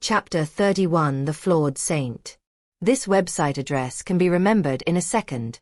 Chapter 31 The Flawed Saint. This website address can be remembered in a second.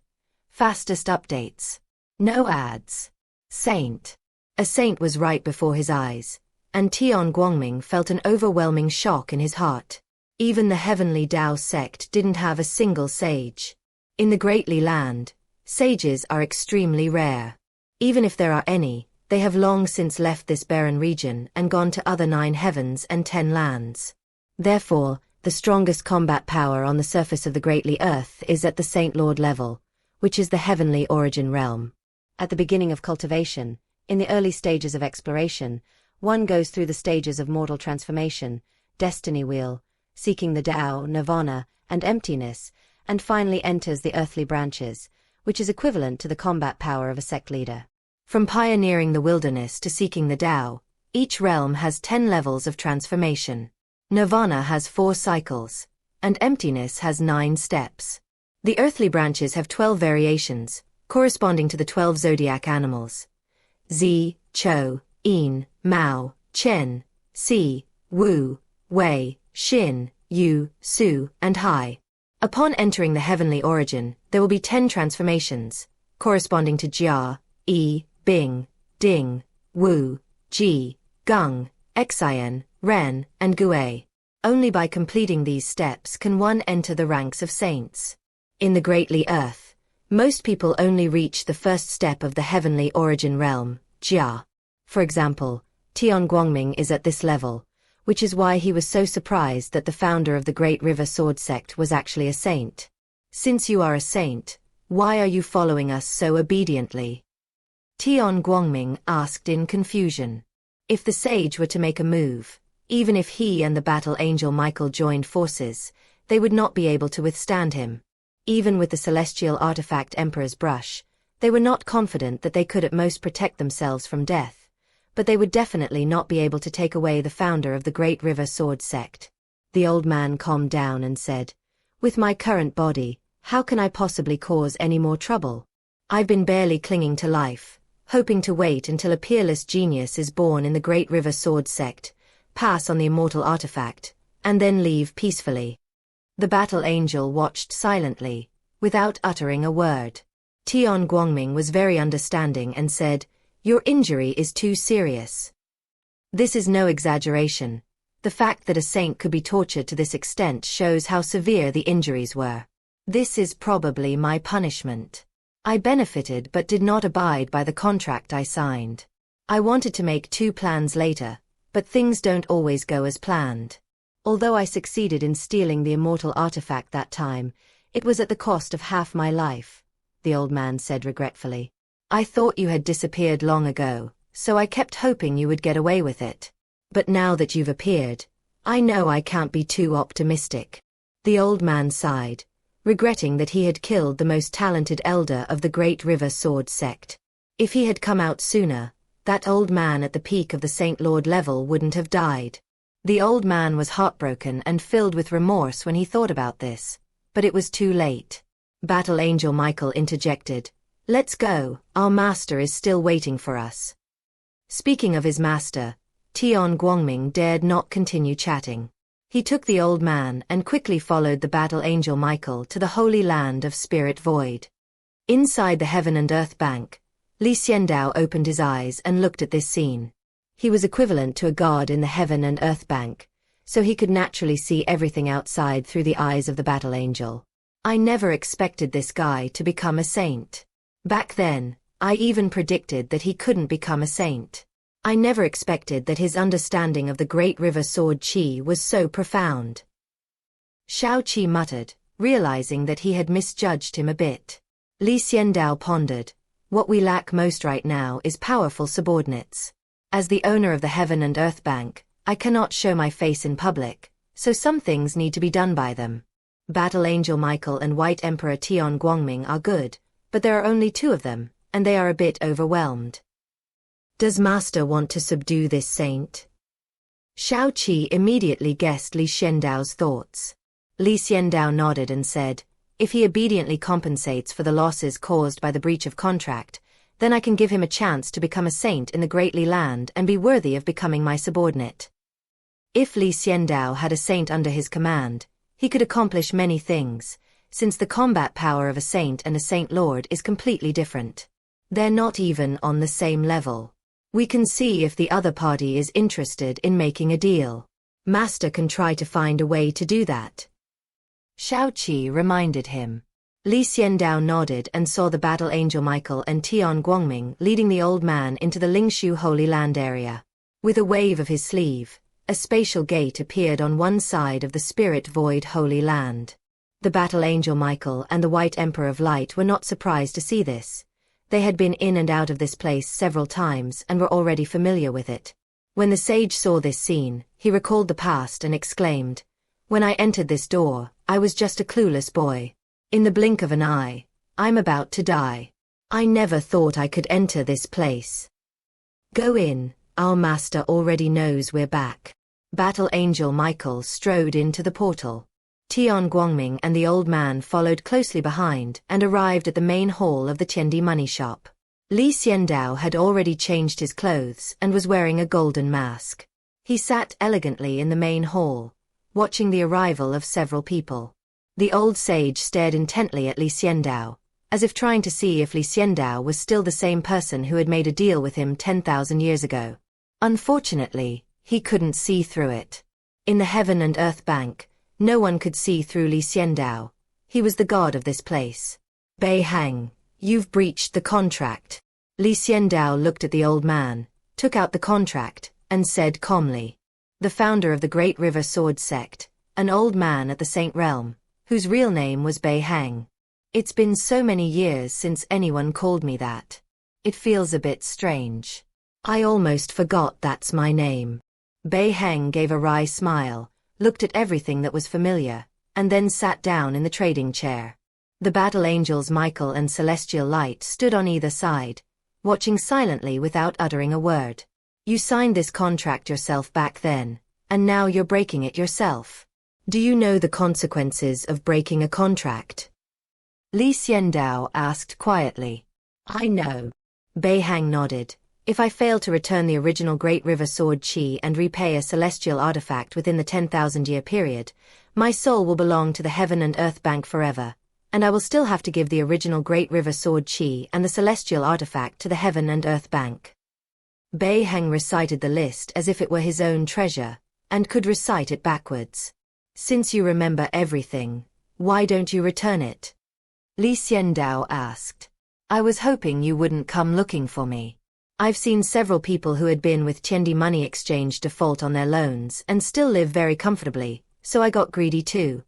Fastest updates. No ads. Saint. A saint was right before his eyes, and Tian Guangming felt an overwhelming shock in his heart. Even the heavenly Dao sect didn't have a single sage. In the Great Li land, sages are extremely rare. Even if there are any, they have long since left this barren region and gone to other 9 heavens and 10 lands. Therefore, the strongest combat power on the surface of the Great Li Earth is at the Saint Lord level, which is the heavenly origin realm. At the beginning of cultivation, in the early stages of exploration, one goes through the stages of mortal transformation, destiny wheel, seeking the Tao, nirvana, and emptiness, and finally enters the earthly branches, which is equivalent to the combat power of a sect leader. From pioneering the wilderness to seeking the Tao, each realm has 10 levels of transformation. Nirvana has 4 cycles, and emptiness has 9 steps. The earthly branches have 12 variations, corresponding to the 12 zodiac animals. Zi, Chou, Yin, Mao, Chen, Si, Wu, Wei, Xin, Yu, Su, and Hai. Upon entering the heavenly origin, there will be 10 transformations, corresponding to Jia, Yi, Bing, Ding, Wu, Ji, Gung, Xian, Ren, and Gui. Only by completing these steps can one enter the ranks of saints. In the Great Li Earth, most people only reach the first step of the heavenly origin realm, Jia. For example, Tian Guangming is at this level, which is why he was so surprised that the founder of the Great River Sword sect was actually a saint. Since you are a saint, why are you following us so obediently? Tian Guangming asked in confusion. If the sage were to make a move, even if he and the battle angel Michael joined forces, they would not be able to withstand him. Even with the celestial artifact Emperor's brush, they were not confident that they could at most protect themselves from death, but they would definitely not be able to take away the founder of the Great River Sword sect. The old man calmed down and said, "With my current body, how can I possibly cause any more trouble? I've been barely clinging to life, hoping to wait until a peerless genius is born in the Great River Sword sect, pass on the immortal artifact, and then leave peacefully." The battle angel watched silently, without uttering a word. Tian Guangming was very understanding and said, "Your injury is too serious." This is no exaggeration. The fact that a saint could be tortured to this extent shows how severe the injuries were. This is probably my punishment. I benefited but did not abide by the contract I signed. I wanted to make 2 plans later, but things don't always go as planned. Although I succeeded in stealing the immortal artifact that time, it was at the cost of half my life, the old man said regretfully. I thought you had disappeared long ago, so I kept hoping you would get away with it. But now that you've appeared, I know I can't be too optimistic. The old man sighed, regretting that he had killed the most talented elder of the Great River Sword sect. If he had come out sooner, that old man at the peak of the Saint Lord level wouldn't have died. The old man was heartbroken and filled with remorse when he thought about this, but it was too late. Battle Angel Michael interjected, "Let's go, our master is still waiting for us." Speaking of his master, Tian Guangming dared not continue chatting. He took the old man and quickly followed the battle angel Michael to the holy land of Spirit Void. Inside the Heaven and Earth Bank, Xiandao opened his eyes and looked at this scene. He was equivalent to a god in the Heaven and Earth Bank, so he could naturally see everything outside through the eyes of the battle angel. I never expected this guy to become a saint. Back then, I even predicted that he couldn't become a saint. I never expected that his understanding of the Great River Sword Qi was so profound. Xiao Qi muttered, realizing that he had misjudged him a bit. Xiandao pondered, "What we lack most right now is powerful subordinates. As the owner of the Heaven and Earth Bank, I cannot show my face in public, so some things need to be done by them. Battle Angel Michael and White Emperor Tian Guangming are good, but there are only 2 of them, and they are a bit overwhelmed. Does Master want to subdue this saint?" Xiao Qi immediately guessed Xiandao's thoughts. Xiandao nodded and said, "If he obediently compensates for the losses caused by the breach of contract, then I can give him a chance to become a saint in the Great Li land and be worthy of becoming my subordinate." If Li Xiandao had a saint under his command, he could accomplish many things, since the combat power of a saint and a saint lord is completely different. They're not even on the same level. We can see if the other party is interested in making a deal. Master can try to find a way to do that. Xiaoqi reminded him. Li Xiandao nodded and saw the battle angel Michael and Tian Guangming leading the old man into the Lingshu Holy Land area. With a wave of his sleeve, a spatial gate appeared on one side of the spirit void Holy Land. The battle angel Michael and the White Emperor of Light were not surprised to see this. They had been in and out of this place several times and were already familiar with it. When the sage saw this scene, he recalled the past and exclaimed, "When I entered this door, I was just a clueless boy. In the blink of an eye, I'm about to die. I never thought I could enter this place. Go in, our master already knows we're back." Battle Angel Michael strode into the portal. Tian Guangming and the old man followed closely behind and arrived at the main hall of the Tiandi money shop. Li Xiandao had already changed his clothes and was wearing a golden mask. He sat elegantly in the main hall, watching the arrival of several people. The old sage stared intently at Li Xiandao, as if trying to see if Li Xiandao was still the same person who had made a deal with him 10,000 years ago. Unfortunately, he couldn't see through it. In the Heaven and Earth Bank, no one could see through Li Xiandao. He was the god of this place. "Bei Hang, you've breached the contract." Li Xiandao looked at the old man, took out the contract, and said calmly. The founder of the Great River Sword Sect, an old man at the Saint Realm, whose real name was Bei Hang. "It's been so many years since anyone called me that. It feels a bit strange. I almost forgot that's my name." Bei Hang gave a wry smile, looked at everything that was familiar, and then sat down in the trading chair. The battle angels Michael and Celestial Light stood on either side, watching silently without uttering a word. "You signed this contract yourself back then, and now you're breaking it yourself. Do you know the consequences of breaking a contract?" Li Xiandao asked quietly. "I know." Bei Hang nodded. "If I fail to return the original Great River Sword Qi and repay a celestial artifact within the 10,000-year period, my soul will belong to the Heaven and Earth Bank forever, and I will still have to give the original Great River Sword Qi and the celestial artifact to the Heaven and Earth Bank." Bei Hang recited the list as if it were his own treasure, and could recite it backwards. "Since you remember everything, why don't you return it?" Li Xiandao asked. "I was hoping you wouldn't come looking for me. I've seen several people who had been with Tiandi Money Exchange default on their loans and still live very comfortably, so I got greedy too."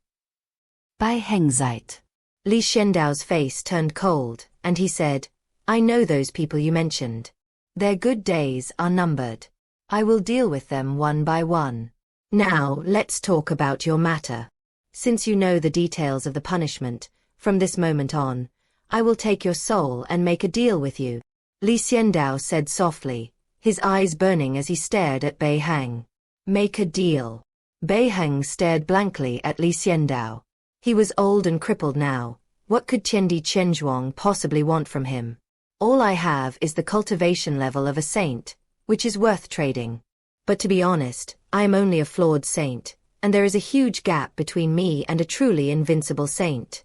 Bei Heng Zeit. Li Xiandao's face turned cold, and he said, "I know those people you mentioned. Their good days are numbered. I will deal with them one by one. Now let's talk about your matter. Since you know the details of the punishment, from this moment on, I will take your soul and make a deal with you." Li Xiandao said softly, his eyes burning as he stared at Bei Hang. "Make a deal." Bei Hang stared blankly at Li Xiandao. He was old and crippled now. What could Tiandi Chenjuang possibly want from him? "All I have is the cultivation level of a saint, which is worth trading. But to be honest, I am only a flawed saint, and there is a huge gap between me and a truly invincible saint."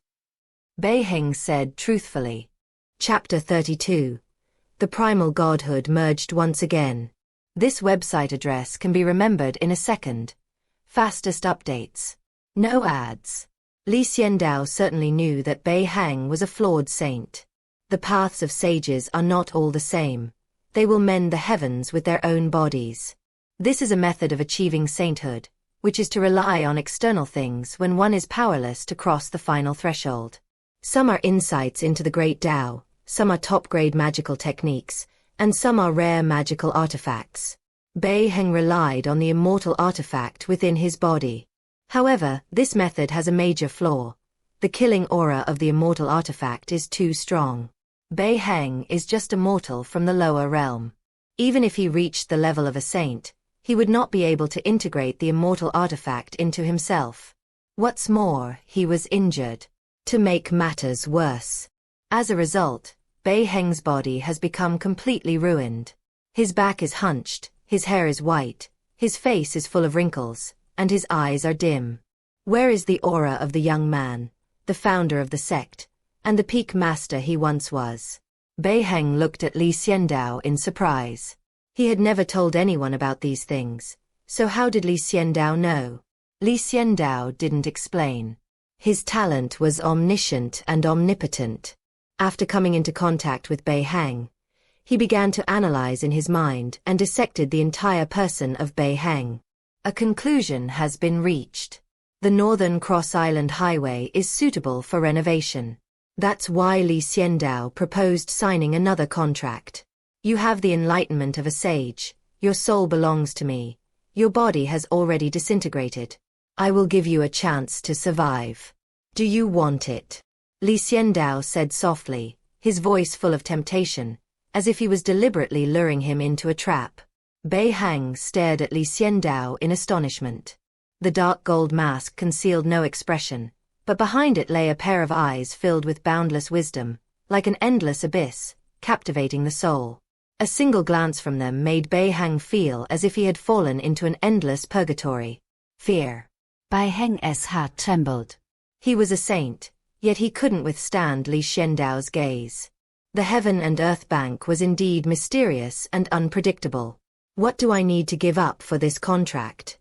Bei Heng said truthfully. Chapter 32. The primal godhood merged once again. This website address can be remembered in a second. Fastest updates. No ads. Li Xiandao certainly knew that Bei Hang was a flawed saint. The paths of sages are not all the same. They will mend the heavens with their own bodies. This is a method of achieving sainthood, which is to rely on external things when one is powerless to cross the final threshold. Some are insights into the great Tao, some are top-grade magical techniques, and some are rare magical artifacts. Bei Heng relied on the immortal artifact within his body. However, this method has a major flaw. The killing aura of the immortal artifact is too strong. Bei Heng is just a mortal from the lower realm. Even if he reached the level of a saint, he would not be able to integrate the immortal artifact into himself. What's more, he was injured. To make matters worse, as a result, Bei Heng's body has become completely ruined. His back is hunched, his hair is white, His face is full of wrinkles, and his eyes are dim. Where is the aura of the young man, the founder of the sect, and the peak master he once was? Bei Heng looked at Li Xiandao in surprise. He had never told anyone about these things, so how did Li Xiandao know? Li Xiandao didn't explain. His talent was omniscient and omnipotent. After coming into contact with Bei Heng, he began to analyze in his mind and dissected the entire person of Bei Heng. A conclusion has been reached. The Northern Cross Island Highway is suitable for renovation. That's why Li Xiandao proposed signing another contract. You have the enlightenment of a sage. Your soul belongs to me. Your body has already disintegrated. I will give you a chance to survive. Do you want it? Li Xiandao said softly, his voice full of temptation, as if he was deliberately luring him into a trap. Bei Heng stared at Li Xiandao in astonishment. The dark gold mask concealed no expression, but behind it lay a pair of eyes filled with boundless wisdom, like an endless abyss, captivating the soul. A single glance from them made Bei Heng feel as if he had fallen into an endless purgatory. Fear. Bei Heng's heart trembled. He was a saint, yet he couldn't withstand Li Xiandao's gaze. The heaven and earth bank was indeed mysterious and unpredictable. What do I need to give up for this contract?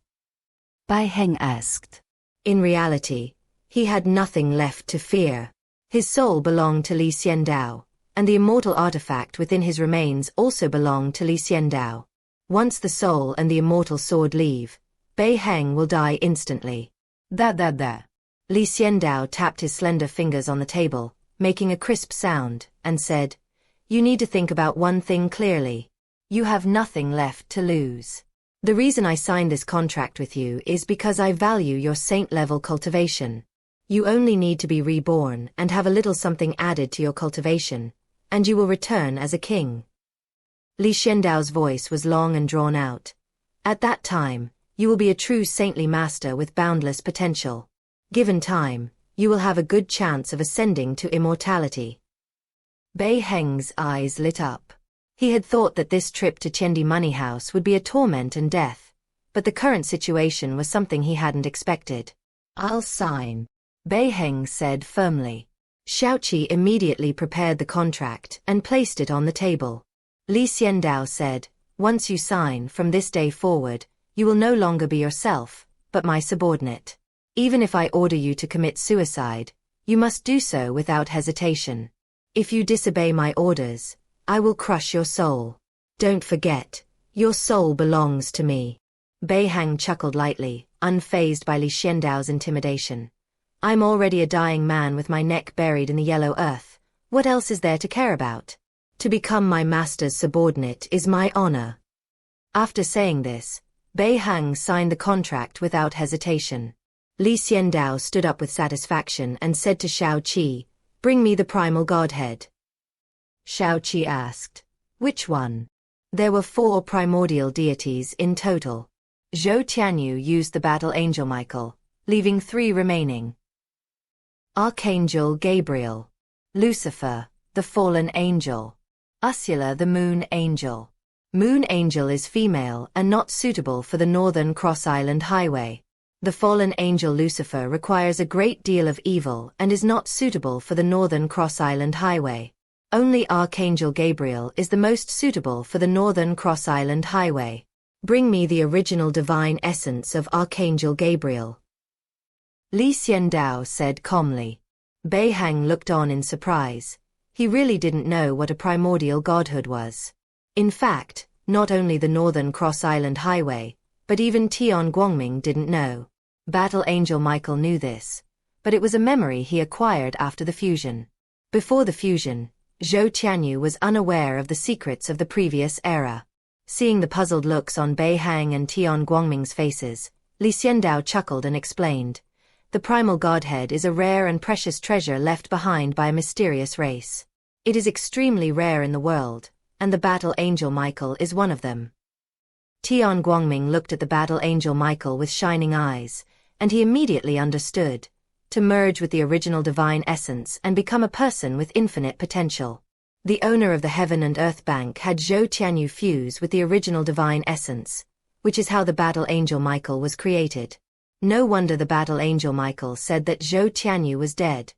Bei Heng asked. In reality, he had nothing left to fear. His soul belonged to Li Xiandao, and the immortal artifact within his remains also belonged to Li Xiandao. Once the soul and the immortal sword leave, Bei Heng will die instantly. There. Li Xiandao tapped his slender fingers on the table, making a crisp sound, and said, You need to think about one thing clearly. You have nothing left to lose. The reason I signed this contract with you is because I value your saint-level cultivation. You only need to be reborn and have a little something added to your cultivation, and you will return as a king. Li Xiandao's voice was long and drawn out. At that time, you will be a true saintly master with boundless potential. Given time, you will have a good chance of ascending to immortality. Bei Heng's eyes lit up. He had thought that this trip to Chendi Money House would be a torment and death, but the current situation was something he hadn't expected. I'll sign, Bei Heng said firmly. Xiaoqi immediately prepared the contract and placed it on the table. Li Xiandao said, Once you sign from this day forward, you will no longer be yourself, but my subordinate. Even if I order you to commit suicide, you must do so without hesitation. If you disobey my orders, I will crush your soul. Don't forget, your soul belongs to me. Bei Heng chuckled lightly, unfazed by Li Xiandao's intimidation. I'm already a dying man with my neck buried in the yellow earth. What else is there to care about? To become my master's subordinate is my honor. After saying this, Bei Heng signed the contract without hesitation. Li Xiandao stood up with satisfaction and said to Xiaoqi, Bring me the primal godhead. Xiaoqi asked, Which one? There were 4 primordial deities in total. Zhou Tianyu used the battle angel Michael, leaving 3 remaining. Archangel Gabriel. Lucifer, the fallen angel. Ursula, the moon angel. Moon angel is female and not suitable for the Northern Cross Island Highway. The fallen angel Lucifer requires a great deal of evil and is not suitable for the Northern Cross Island Highway. Only Archangel Gabriel is the most suitable for the Northern Cross Island Highway. Bring me the original divine essence of Archangel Gabriel. Li Xiandao said calmly. Bei Heng looked on in surprise. He really didn't know what a primordial godhood was. In fact, not only the Northern Cross Island Highway, but even Tian Guangming didn't know. Battle Angel Michael knew this, but it was a memory he acquired after the fusion. Before the fusion, Zhou Tianyu was unaware of the secrets of the previous era. Seeing the puzzled looks on Bei Heng and Tian Guangming's faces, Li Xiandao chuckled and explained, The primal godhead is a rare and precious treasure left behind by a mysterious race. It is extremely rare in the world, and the battle angel Michael is one of them. Tian Guangming looked at the battle angel Michael with shining eyes, and he immediately understood. To merge with the original divine essence and become a person with infinite potential. The owner of the Heaven and Earth Bank had Zhou Tianyu fuse with the original divine essence, which is how the battle angel Michael was created. No wonder the battle angel Michael said that Zhou Tianyu was dead.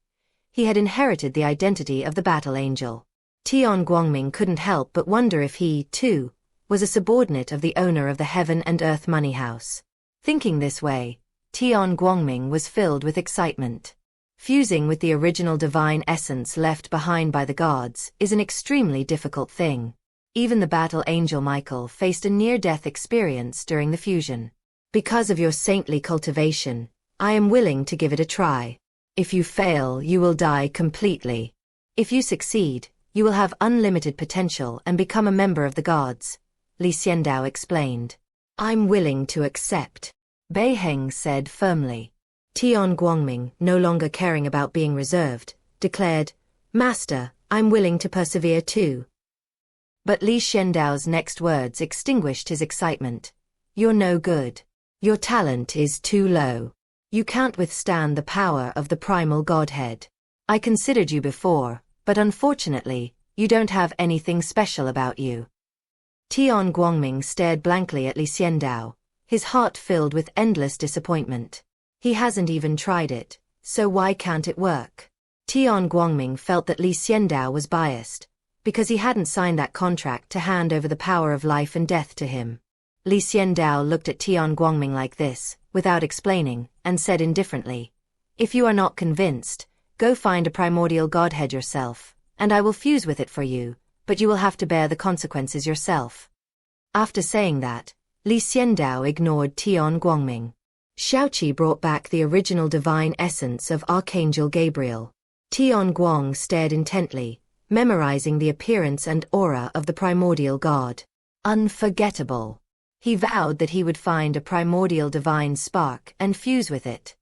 He had inherited the identity of the battle angel. Tian Guangming couldn't help but wonder if he, too, was a subordinate of the owner of the Heaven and Earth Money House. Thinking this way, Tian Guangming was filled with excitement. Fusing with the original divine essence left behind by the gods is an extremely difficult thing. Even the battle angel Michael faced a near-death experience during the fusion. Because of your saintly cultivation, I am willing to give it a try. If you fail, you will die completely. If you succeed, you will have unlimited potential and become a member of the gods, Xiandao explained. I'm willing to accept, Bei Heng said firmly. Tian Guangming, no longer caring about being reserved, declared, Master, I'm willing to persevere too. But Xiandao's next words extinguished his excitement. You're no good. Your talent is too low. You can't withstand the power of the primal godhead. I considered you before, but unfortunately, you don't have anything special about you. Tian Guangming stared blankly at Xiandao, his heart filled with endless disappointment. He hasn't even tried it, so why can't it work? Tian Guangming felt that Xiandao was biased, because he hadn't signed that contract to hand over the power of life and death to him. Xiandao looked at Tian Guangming like this, without explaining, and said indifferently, If you are not convinced, go find a primordial godhead yourself, and I will fuse with it for you, but you will have to bear the consequences yourself. After saying that, Xiandao ignored Tian Guangming. Xiaoqi brought back the original divine essence of Archangel Gabriel. Tian Guang stared intently, memorizing the appearance and aura of the primordial god. Unforgettable. He vowed that he would find a primordial divine spark and fuse with it.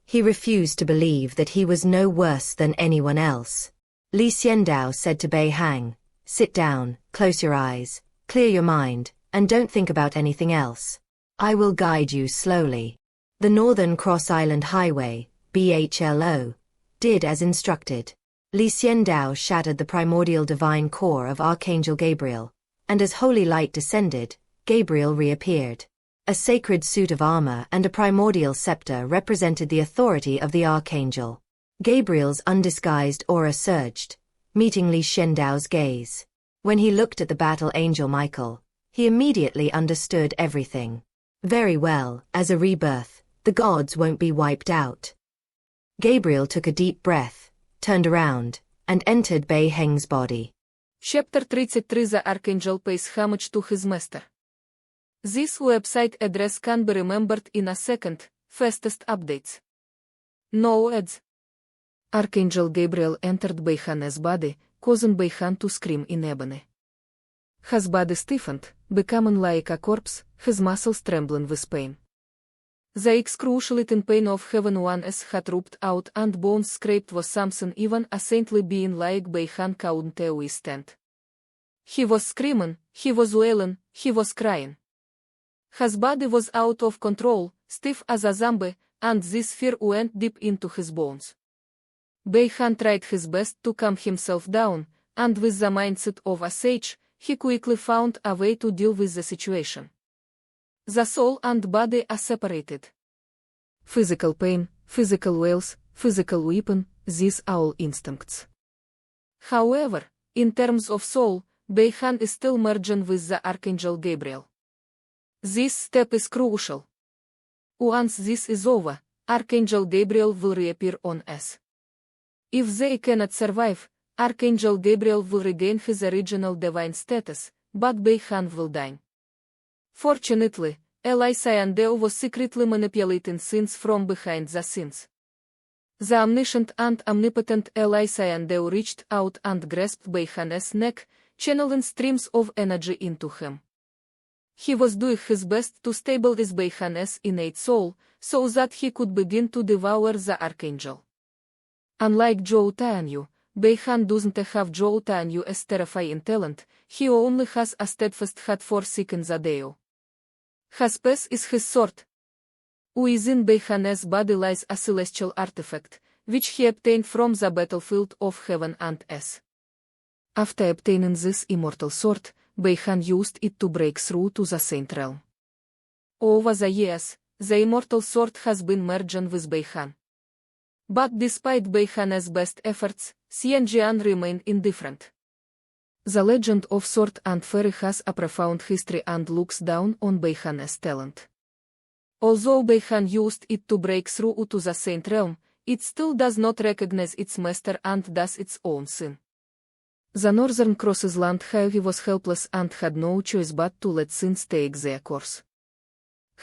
He refused to believe that he was no worse than anyone else. Xiandao said to Bei Heng, Sit down, close your eyes, clear your mind, and don't think about anything else. I will guide you slowly. The Northern Cross Island Highway, BHLO, did as instructed. Xiandao shattered the primordial divine core of Archangel Gabriel, and as holy light descended, Gabriel reappeared. A sacred suit of armor and a primordial scepter represented the authority of the Archangel. Gabriel's undisguised aura surged, meeting Xiandao's gaze. When he looked at the battle angel Michael, he immediately understood everything. Very well, as a rebirth, the gods won't be wiped out. Gabriel took a deep breath, turned around, and entered Bei Heng's body. Chapter 33 The Archangel pays homage to his master. This website address can be remembered in a second, fastest updates. No ads. Archangel Gabriel entered Bei Heng's body, causing Bei Heng to scream in agony. His body stiffened, becoming like a corpse, his muscles trembling with pain. The excruciating pain of heaven once had ripped out and bones scraped was something even a saintly being like Bei Heng couldn't withstand. He was screaming, he was wailing, he was crying. His body was out of control, stiff as a zombie, and this fear went deep into his bones. Bei Heng tried his best to calm himself down, and with the mindset of a sage, he quickly found a way to deal with the situation. The soul and body are separated. Physical pain, physical wails, physical weeping, these are all instincts. However, in terms of soul, Bei Heng is still merging with the Archangel Gabriel. This step is crucial. Once this is over, Archangel Gabriel will reappear on us. If they cannot survive, Archangel Gabriel will regain his original divine status, but Bei Heng will die. Fortunately, Xiandao was secretly manipulating scenes from behind the scenes. The omniscient and omnipotent Xiandao reached out and grasped Bei Heng's neck, channeling streams of energy into him. He was doing his best to stabilize Bei Heng's innate soul, so that he could begin to devour the Archangel. Unlike Zhou Tianyu, Bei Heng doesn't have Zhou Tianyu's terrifying talent, he only has a steadfast heart for seeking the Dao. His path is his sword. Within Bei Heng's body lies a celestial artifact, which he obtained from the battlefield of heaven and earth. After obtaining this immortal sword, Bei Heng used it to break through to the Saint realm. Over the years, the immortal sword has been merged with Beihan. But despite Beihan's best efforts, Xiandao remained indifferent. The legend of Sword and Fairy has a profound history and looks down on Beihan's talent. Although Beihan used it to break through to the Saint realm, it still does not recognize its master and does its own thing. The Northern Cross's land hive was helpless and had no choice but to let things take their course.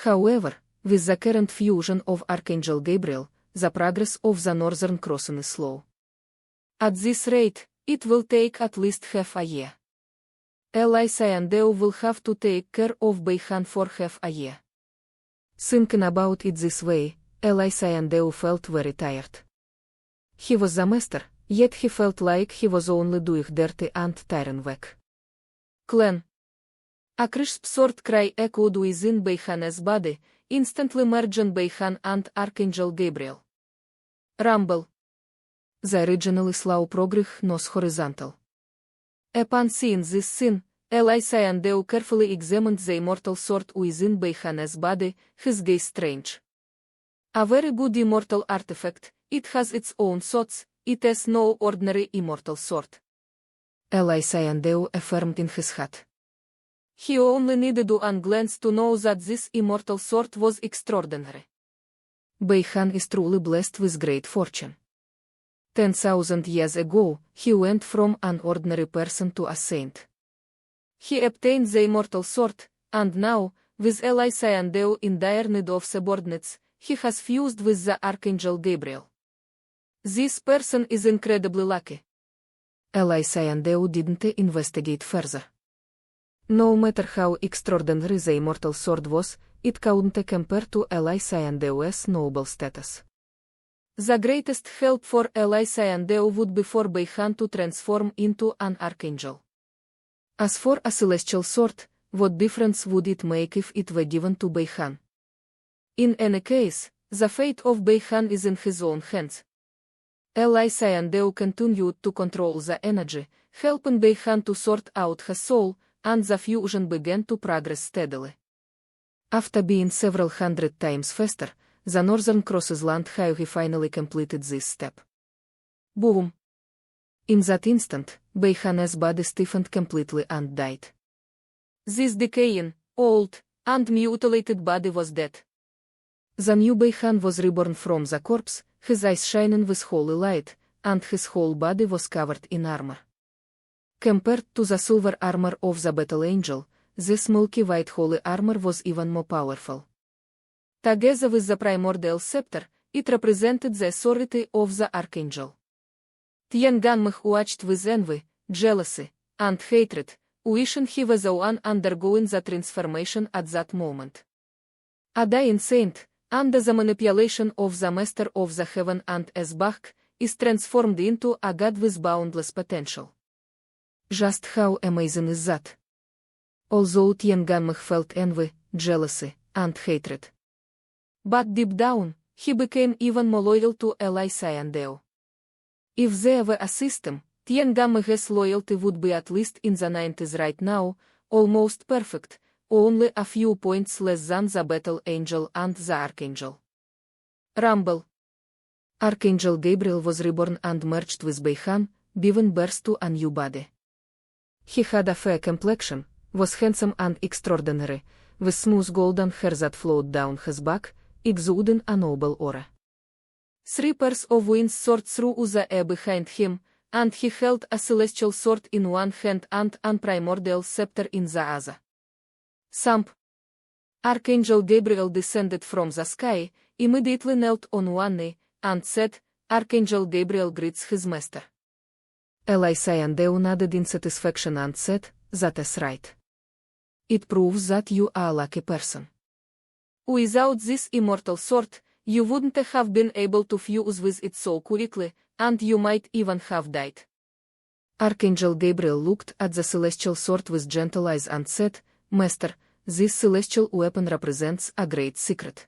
However, with the current fusion of Archangel Gabriel, the progress of the Northern Cross is slow. At this rate, it will take at least half a year. Xiandao will have to take care of Beihan for half a year. Thinking about it this way, Xiandao felt very tired. He was the master, yet he felt like he was only doing dirty and tiring work. Clan. A crisp sword cry echoed within Beihan's body, instantly merging Beihan and Archangel Gabriel. Rumble. The originally slow progress was horizontal. Upon seeing this scene, Xiandao carefully examined the immortal sword within Beihan's body, his gaze strange. A very good immortal artifact, it has its own thoughts, it is no ordinary immortal sword. Xiandao affirmed in his heart. He only needed one glance to know that this immortal sword was extraordinary. Beihan is truly blessed with great fortune. 10,000 years ago, he went from an ordinary person to a saint. He obtained the immortal sword, and now, with Xiandao in dire need of subordinates, he has fused with the Archangel Gabriel. This person is incredibly lucky. Xiandao didn't investigate further. No matter how extraordinary the immortal sword was, it couldn't compare to Xiandao's noble status. The greatest help for Xiandao would be for Beihan to transform into an archangel. As for a celestial sword, what difference would it make if it were given to Beihan? In any case, the fate of Beihan is in his own hands. Xiandao continued to control the energy, helping Beihan to sort out her soul, and the fusion began to progress steadily. After being several hundred times faster, the Northern Cross's land hive finally completed this step. Boom! In that instant, Beihan's body stiffened completely and died. This decaying, old, and mutilated body was dead. The new Beihan was reborn from the corpse, his eyes shining with holy light, and his whole body was covered in armor. Compared to the silver armor of the battle angel, this milky white holy armor was even more powerful. Together with the primordial scepter, it represented the authority of the archangel. Xiandao watched with envy, jealousy, and hatred, wishing he was the one undergoing the transformation at that moment. A dying saint, under the manipulation of the master of the heaven and Esbach, is transformed into a god with boundless potential. Just how amazing is that? Although Xiandao felt envy, jealousy, and hatred. But deep down, he became even more loyal to Xiandao. If there were a system, Xiandao's loyalty would be at least in the 90s right now, almost perfect, only a few points less than the battle angel and the archangel. Rumble. Archangel Gabriel was reborn and merged with Beihan, giving birth to a new body. He had a fair complexion, was handsome and extraordinary, with smooth golden hair that flowed down his back, exuding a noble aura. 3 pairs of wings soared through the air behind him, and he held a celestial sword in one hand and a primordial scepter in the other. Thump. Archangel Gabriel descended from the sky, immediately knelt on one knee, and said, "Archangel Gabriel greets his master." Xiandao nodded in satisfaction and said, "That is right. It proves that you are a lucky person. Without this immortal sword, you wouldn't have been able to fuse with it so quickly, and you might even have died." Archangel Gabriel looked at the celestial sword with gentle eyes and said, "Master, this celestial weapon represents a great secret.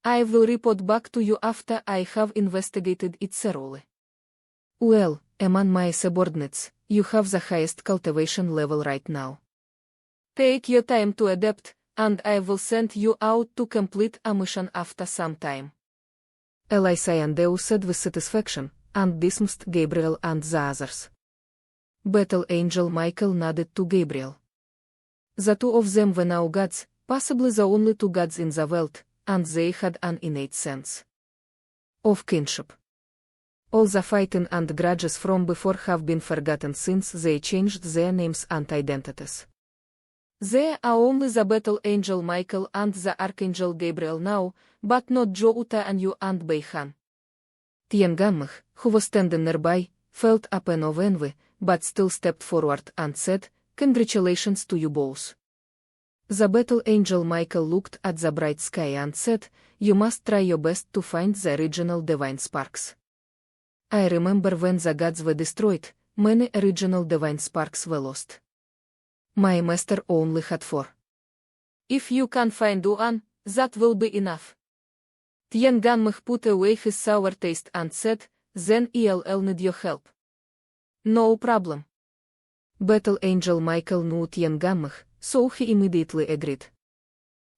I will report back to you after I have investigated it thoroughly." "Well, among my subordinates, you have the highest cultivation level right now. Take your time to adapt, and I will send you out to complete a mission after some time. Xiandao said with satisfaction, and dismissed Gabriel and the others. Battle Angel Michael nodded to Gabriel. The two of them were now gods, possibly the only two gods in the world, and they had an innate sense of kinship. All the fighting and grudges from before have been forgotten since they changed their names and identities. There are only the Battle Angel Michael and the Archangel Gabriel now, but not Zhou Uta and Yu and Beihan. Tianganmeng, who was standing nearby, felt a pain of envy, but still stepped forward and said, "Congratulations to you both." The Battle Angel Michael looked at the bright sky and said, "You must try your best to find the original divine sparks. I remember when the gods were destroyed, many original divine sparks were lost. My master only had 4. If you can find one, that will be enough." Tianganmeng put away his sour taste and said, "Then I'll need your help." "No problem." Battle Angel Michael knew Tianganmeng, so he immediately agreed.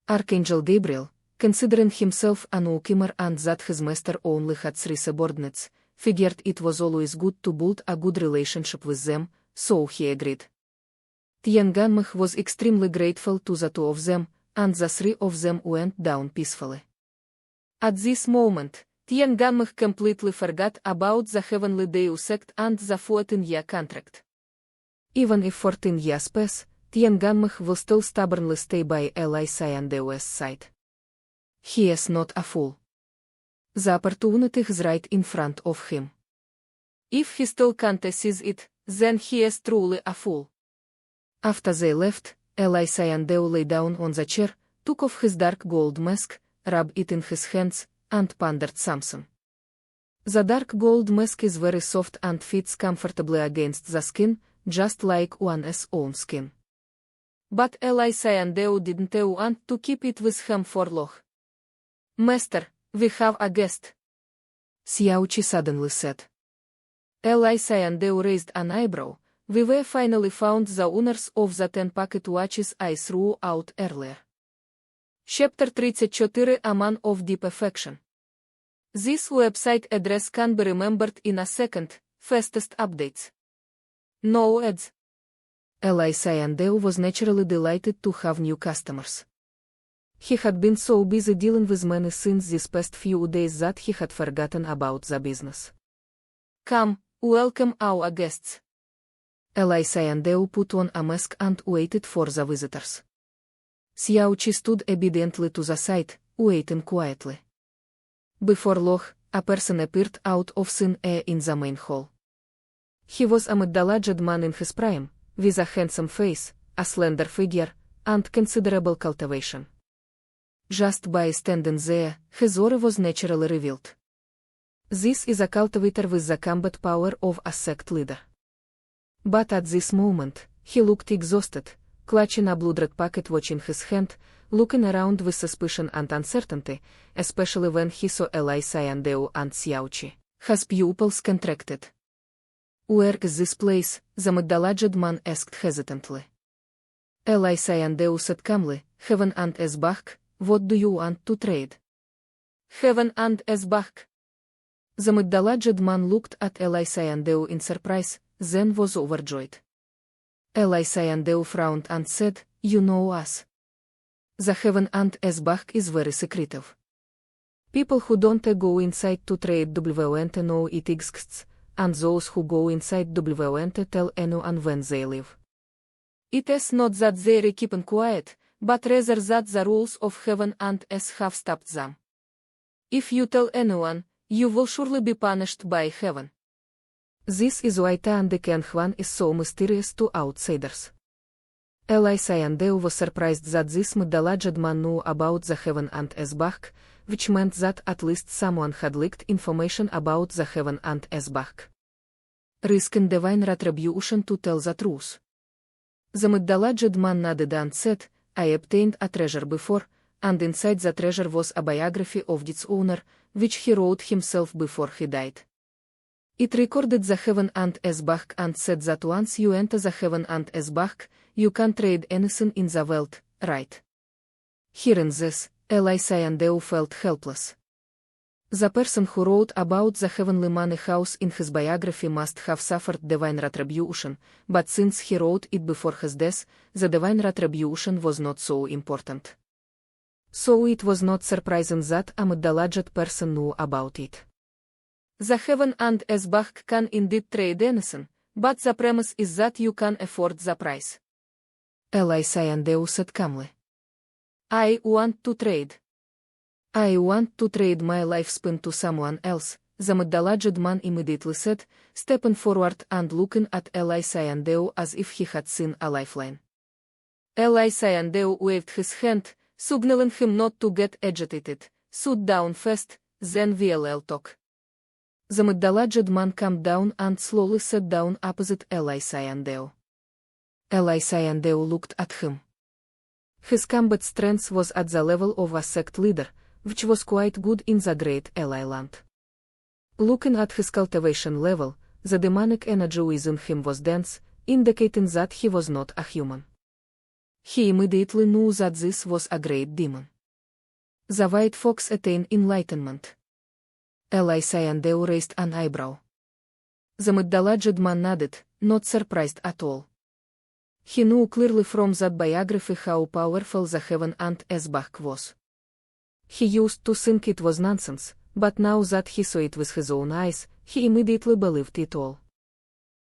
Archangel Gabriel, considering himself a newcomer and that his master only had 3 subordinates, figured it was always good to build a good relationship with them, so he agreed. Tianganmeng was extremely grateful to the 2 of them, and the 3 of them went down peacefully. At this moment, Tianganmeng completely forgot about the Heavenly Deus Act and the 14-year contract. Even if 14 years pass, Tianganmeng will still stubbornly stay by Xiandao's side. He is not a fool. The opportunity is right in front of him. If he still can't seize it, then he is truly a fool. After they left, Xiandao lay down on the chair, took off his dark gold mask, rubbed it in his hands, and pondered something. The dark gold mask is very soft and fits comfortably against the skin, just like one's own skin. But Xiandao didn't want to keep it with him for long. "Master, we have a guest," Xiaoqi suddenly said. Xiandao raised an eyebrow. "We were finally found the owners of the 10 pocket watches I threw out earlier." Chapter 34 A Man of Deep Affection. This website address can be remembered in a second, fastest updates. No ads. Xiandao was naturally delighted to have new customers. He had been so busy dealing with money since these past few days that he had forgotten about the business. "Come, welcome our guests." Xiandao put on a mask and waited for the visitors. Xiaoqi stood obediently to the side, waiting quietly. Before long, a person appeared out of thin air in the main hall. He was a middle-aged man in his prime, with a handsome face, a slender figure, and considerable cultivation. Just by standing there, his aura was naturally revealed. This is a cultivator with the combat power of a sect leader. But at this moment, he looked exhausted, clutching a blood-red pocket watch in his hand, looking around with suspicion and uncertainty, especially when he saw Xiandao and Xiaoqi. His pupils contracted. "Where is this place?" the middle-aged man asked hesitantly. Xiandao said calmly, "Heaven and Esbach, what do you want to trade?" "Heaven and Esbach." The middle-aged man looked at Xiandao in surprise, then was overjoyed. Xiandao frowned and said, "You know us. The Heaven and Esbach is very secretive. People who don't go inside to trade won't know it exists, and those who go inside won't tell anyone when they leave. It is not that they're keeping quiet, but rather that the rules of Heaven and Es have stopped them. If you tell anyone, you will surely be punished by Heaven. This is why Tian Huan is so mysterious to outsiders." Xiandao was surprised that this middle-aged man knew about the Heaven and Esbach, which meant that at least someone had leaked information about the Heaven and Esbach. Risking divine retribution to tell the truth. The middle-aged man nodded and said, "I obtained a treasure before, and inside the treasure was a biography of its owner, which he wrote himself before he died. It recorded the Heaven and Esbach and said that once you enter the Heaven and Esbach, you can trade anything in the world, right? Hearing this, Xiandao felt helpless. The person who wrote about the heavenly money house in his biography must have suffered divine retribution, but since he wrote it before his death, the divine retribution was not so important. So it was not surprising that a middle-aged person knew about it. The heaven and Esbach can indeed trade anything, but the premise is that you can afford the price. Xiandao said calmly. I want to trade. I want to trade my lifespan to someone else, the middle-aged man immediately said, stepping forward and looking at Xiandao as if he had seen a lifeline. Xiandao waved his hand, signaling him not to get agitated. Sit down fast, then we'll talk. The middle-aged man calmed down and slowly sat down opposite Xiandao. Xiandao looked at him. His combat strength was at the level of a sect leader, which was quite good in the Great Ally land. Looking at his cultivation level, the demonic energy within him was dense, indicating that he was not a human. He immediately knew that this was a great demon. The white fox attained enlightenment. Xiandao raised an eyebrow. The middle-aged man nodded, not surprised at all. He knew clearly from that biography how powerful the heaven and Esbach was. He used to think it was nonsense, but now that he saw it with his own eyes, he immediately believed it all.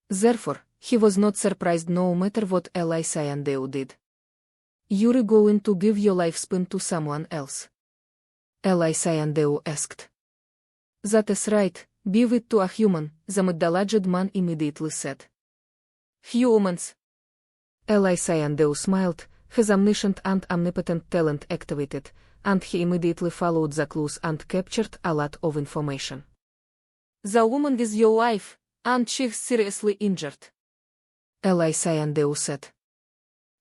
Therefore, he was not surprised no matter what Xiandao did. You're going to give your lifespan to someone else? Xiandao asked. That is right, give it to a human, the middle-aged man immediately said. Humans. Xiandao smiled, his omniscient and omnipotent talent activated, and he immediately followed the clues and captured a lot of information. The woman is your wife, and she's seriously injured. Xiandao said.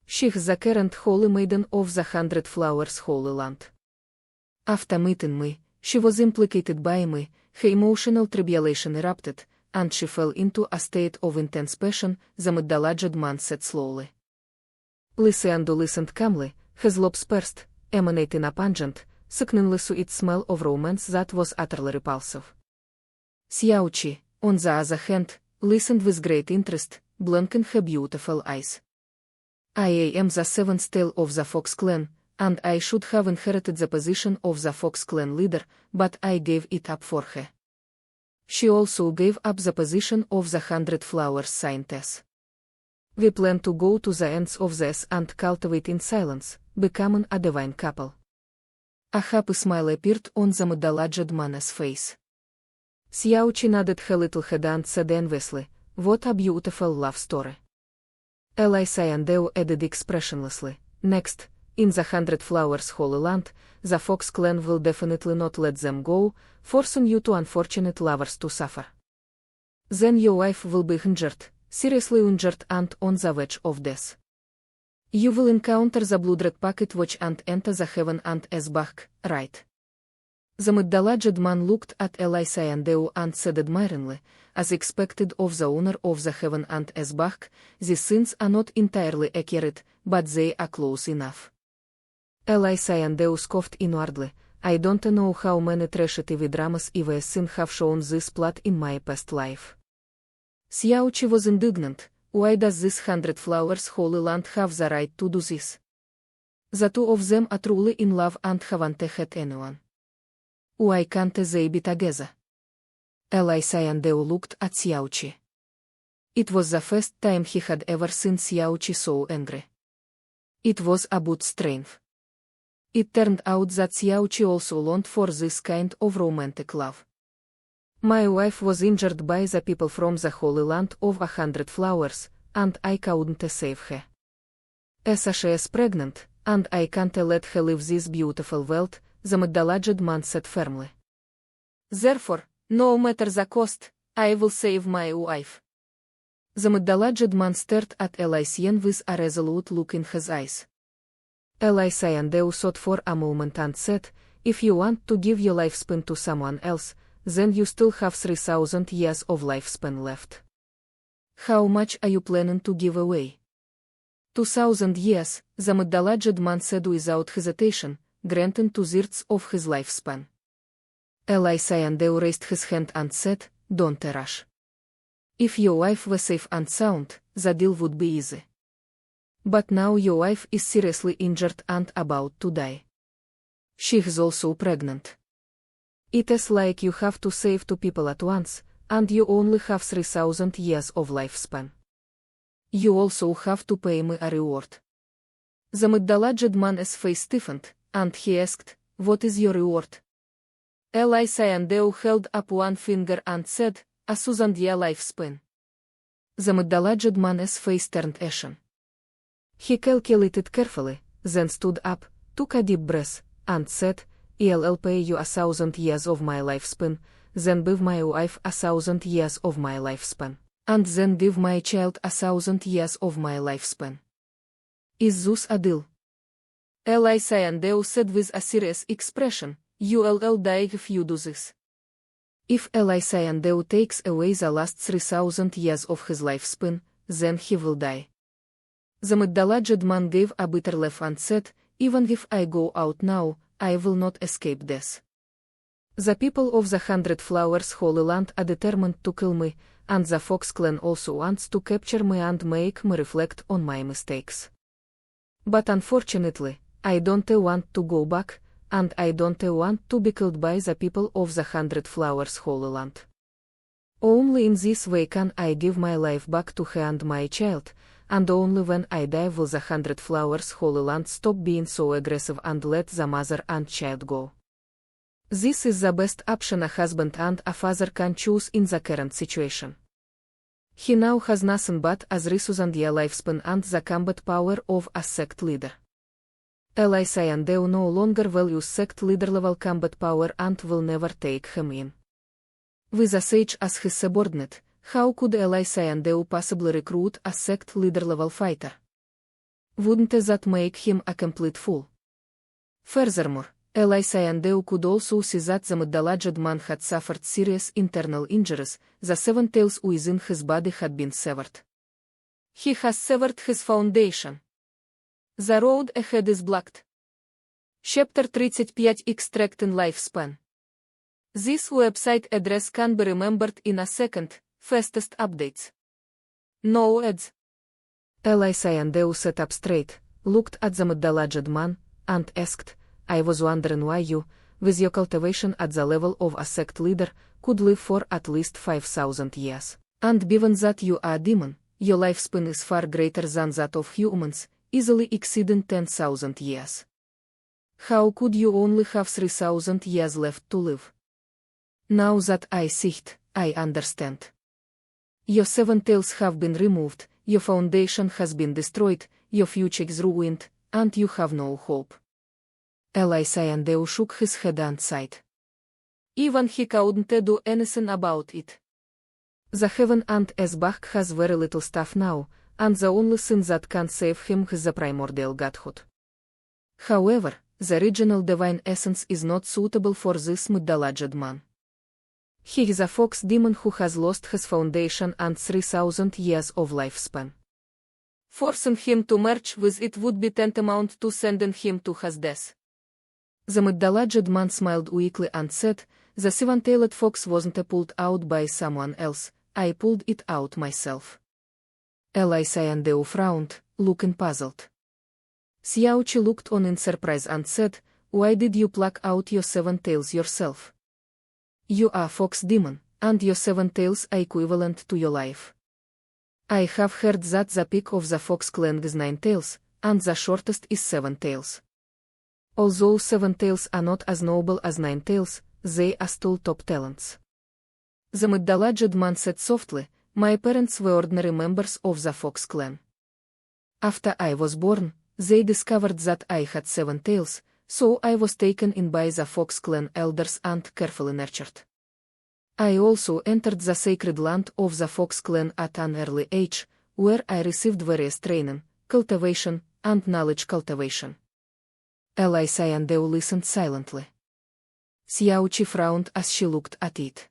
She's the current holy maiden of the 100 Flowers Holy Land. After meeting me, she was implicated by me, her emotional tribulation erupted, and she fell into a state of intense passion, the middle-aged man said slowly. Xiandao listened calmly, his lips pursed, emanating a pungent, sickeningly sweet smell of romance that was utterly repulsive. Xiaoqi, on the other hand, listened with great interest, blinking her beautiful eyes. I am the seventh tail of the Fox clan, and I should have inherited the position of the Fox clan leader, but I gave it up for her. She also gave up the position of the 100 Flowers Scientess. We plan to go to the ends of this and cultivate in silence, becoming a divine couple. A happy smile appeared on the middle-aged man's face. Xiaoqi nodded her little head and said enviously, what a beautiful love story. Xiandao added expressionlessly, next, in the 100 Flowers Holy Land, the Fox clan will definitely not let them go, forcing you two unfortunate lovers to suffer. Then your wife will be injured, seriously injured and on the verge of death. You will encounter the blood-red packet watch and enter the heaven and Esbach, right? The middle-aged man looked at Xiandao and said admiringly, as expected of the owner of the heaven and Esbach, these scenes are not entirely accurate, but they are close enough. Xiandao scoffed inwardly, I don't know how many trashy TV dramas I've seen have shown this plot in my past life. Xiaoqi was indignant, why does this 100 Flowers Holy Land have the right to do this? The two of them are truly in love and haven't had anyone. Why can't they be together? Xiandao looked at Xiaoqi. It was the first time he had ever seen Xiaoqi so angry. It was about strength. It turned out that Xiaoqi also longed for this kind of romantic love. My wife was injured by the people from the Holy Land of 100 Flowers, and I couldn't save her. As she is pregnant, and I can't let her leave this beautiful world, the middle-aged man said firmly. Therefore, no matter the cost, I will save my wife. The middle-aged man stared at Xian with a resolute look in his eyes. Xiandao thought for a moment and said, if you want to give your lifespan to someone else, then you still have 3,000 years of lifespan left. How much are you planning to give away? 2,000 years, the middle-aged man said without hesitation, granting 2/3 of his lifespan. Xiandao raised his hand and said, "Don't rush. If your wife were safe and sound, the deal would be easy. But now your wife is seriously injured and about to die. She is also pregnant. It is like you have to save 2 people at once, and you only have 3,000 years of lifespan. You also have to pay me a reward." The middle-aged man's face stiffened, and he asked, "What is your reward?" Xiandao held up one finger and said, "A 1,000-year lifespan." The middle-aged man's face turned ashen. He calculated carefully, then stood up, took a deep breath, and said, "I'll pay you 1,000 years of my lifespan, then give my wife 1,000 years of my lifespan, and then give my child 1,000 years of my lifespan. Is this a deal?" Xiandao said with a serious expression, "You'll die if you do this. If Xiandao takes away the last 3,000 years of his lifespan, then he will die." The middle-aged man gave a bitter laugh and said, "Even if I go out now, I will not escape death. The people of the 100 Flowers Holy Land are determined to kill me, and the Fox clan also wants to capture me and make me reflect on my mistakes. But unfortunately, I don't want to go back, and I don't want to be killed by the people of the 100 Flowers Holy Land. Only in this way can I give my life back to her and my child, and only when I die will the 100 Flowers Holy Land stop being so aggressive and let the mother and child go. This is the best option a husband and a father can choose in the current situation. He now has nothing but a 3,000-year lifespan and the combat power of a sect leader. Xiandao no longer values sect leader-level combat power and will never take him in. With a sage as his subordinate, how could Xiandao possibly recruit a sect leader-level fighter? Wouldn't that make him a complete fool? Furthermore, Xiandao could also see that the middle-aged man had suffered serious internal injuries, the 7 tails within his body had been severed. He has severed his foundation. The road ahead is blocked. Chapter 35 Extracting Lifespan. This website address can be remembered in a second, fastest updates. No ads. Xiandao sat up straight, looked at the middle-aged man, and asked, "I was wondering why you, with your cultivation at the level of a sect leader, could live for at least 5,000 years. And given that you are a demon, your lifespan is far greater than that of humans, easily exceeding 10,000 years. How could you only have 3,000 years left to live? Now that I see it, I understand. Your 7 tails have been removed, your foundation has been destroyed, your future is ruined, and you have no hope." Xiandao shook his head and sighed. Even he couldn't do anything about it. The heaven and Esbach has very little stuff now, and the only thing that can save him is the primordial godhood. However, the original divine essence is not suitable for this middle-aged man. He is a fox demon who has lost his foundation and 3,000 years of lifespan. Forcing him to merge with it would be tantamount to sending him to his death. The middle-aged man smiled weakly and said, "The 7-tailed fox wasn't pulled out by someone else, I pulled it out myself." Xiandao frowned, looking puzzled. Xiaoqi looked on in surprise and said, "Why did you pluck out your 7 tails yourself? You are a fox demon, and your 7 tails are equivalent to your life. I have heard that the peak of the fox clan is 9 tails, and the shortest is 7 tails. Although 7 tails are not as noble as 9 tails, they are still top talents." The middle-aged man said softly, "My parents were ordinary members of the fox clan. After I was born, they discovered that I had 7 tails, so I was taken in by the fox clan elders and carefully nurtured. I also entered the sacred land of the fox clan at an early age, where I received various training, cultivation, and knowledge cultivation." Xiandao listened silently. Xiaoqi frowned as she looked at it.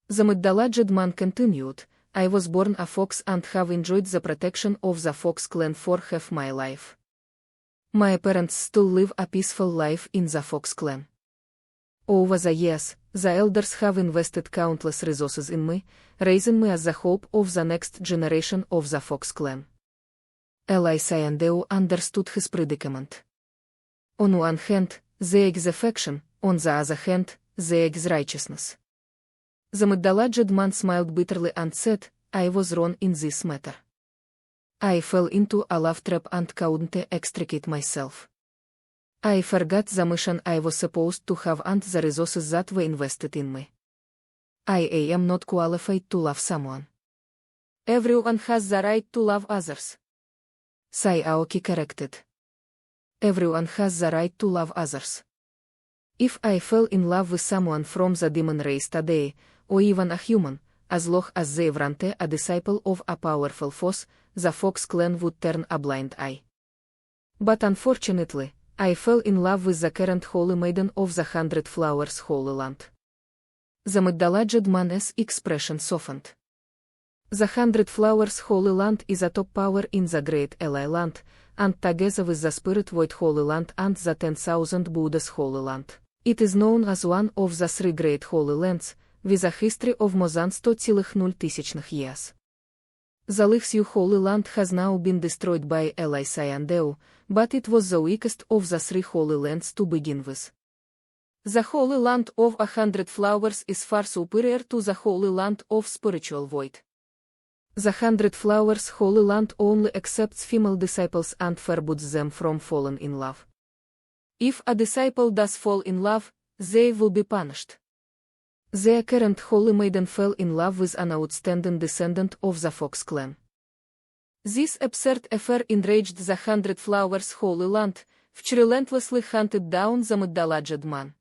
The middle-aged man continued, I was born a fox and have enjoyed the protection of the fox clan for half my life. My parents still live a peaceful life in the fox clan. Over the years, the elders have invested countless resources in me, raising me as the hope of the next generation of the fox clan. Xiandao understood his predicament. On one hand, there is affection, on the other hand, there is righteousness. The middle-aged man smiled bitterly and said, I was wrong in this matter. I fell into a love trap and couldn't extricate myself. I forgot the mission I was supposed to have and the resources that were invested in me. I am not qualified to love someone. Everyone has the right to love others. Xiaoqi corrected. Everyone has the right to love others. If I fell in love with someone from the demon race today, or even a human, as long as they weren't a disciple of a powerful force, the Fox clan would turn a blind eye. But unfortunately, I fell in love with the current holy maiden of the 100 Flowers Holy Land. The middle-aged man's expression softened. The 100 Flowers Holy Land is a top power in the Great Ally Land, and together with the Spirit Void Holy Land and the 10,000 Buddhas Holy Land, it is known as one of the 3 Great Holy Lands, with a history of more than 100,000 years. The Lixu Holy Land has now been destroyed by Xiandao, but it was the weakest of the 3 Holy Lands to begin with. The Holy Land of 100 Flowers is far superior to the Holy Land of Spiritual Void. The 100 Flowers Holy Land only accepts female disciples and forbids them from falling in love. If a disciple does fall in love, they will be punished. Their current holy maiden fell in love with an outstanding descendant of the Fox clan. This absurd affair enraged the 100 Flowers Holy Land, which relentlessly hunted down the middle-aged man.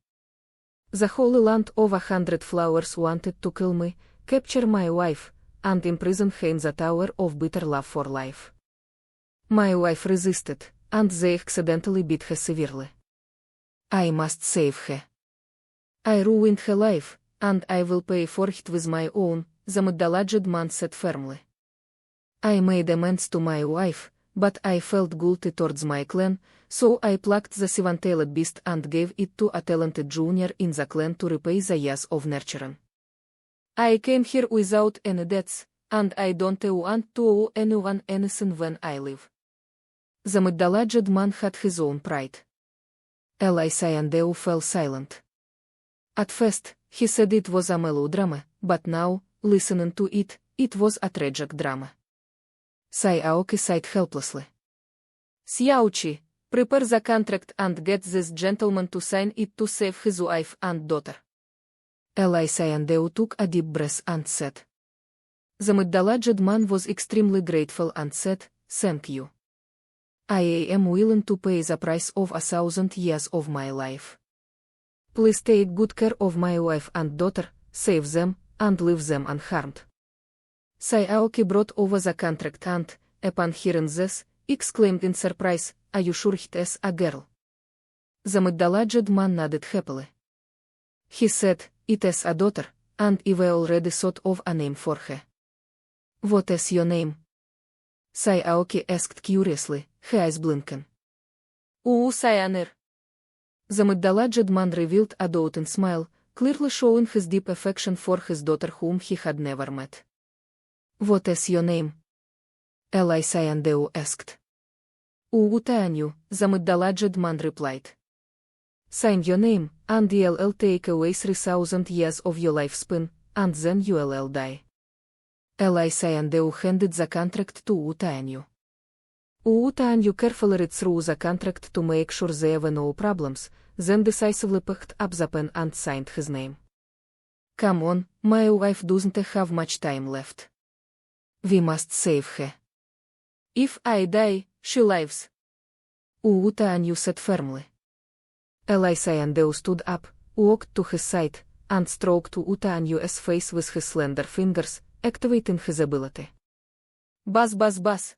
The Holy Land of 100 Flowers wanted to kill me, capture my wife, and imprison her in the Tower of Bitter Love for life. My wife resisted, and they accidentally beat her severely. I must save her. I ruined her life, and I will pay for it with my own, the middle-aged man said firmly. I made amends to my wife, but I felt guilty towards my clan, so I plucked the 7-tailed beast and gave it to a talented junior in the clan to repay the years of nurturing. I came here without any debts, and I don't want to owe anyone anything when I leave. The middle-aged man had his own pride. Xiandao fell silent. At first, he said it was a melodrama, but now, listening to it, it was a tragic drama. Xiaoqi sighed helplessly. Xiaoqi, prepare the contract and get this gentleman to sign it to save his wife and daughter. Xiandao took a deep breath and said. The middle-aged man was extremely grateful and said, Thank you. I am willing to pay the price of 1,000 years of my life. Please take good care of my wife and daughter, save them, and leave them unharmed. Xiaoqi brought over the contract and, upon hearing this, exclaimed in surprise, Are you sure it is a girl? The middle-aged man nodded happily. He said, It is a daughter, and I've already thought of a name for her. What is your name? Xiaoqi asked curiously, her eyes blinking. Xianir. The middle-aged man revealed a doubting smile, clearly showing his deep affection for his daughter whom he had never met. What is your name? Xiandao asked. Tanyu, the middle-aged man replied. Sign your name, and you'll take away 3,000 years of your lifespan, and then you'll die. Xiandao handed the contract to Tanyu. Tanyu carefully read through the contract to make sure there were no problems, then decisively picked up the pen and signed his name. Come on, my wife doesn't have much time left. We must save her. If I die, she lives. Tanyu said firmly. Xiandao stood up, walked to his side, and stroked Tanyu's face with his slender fingers, activating his ability. Buzz buzz buzz.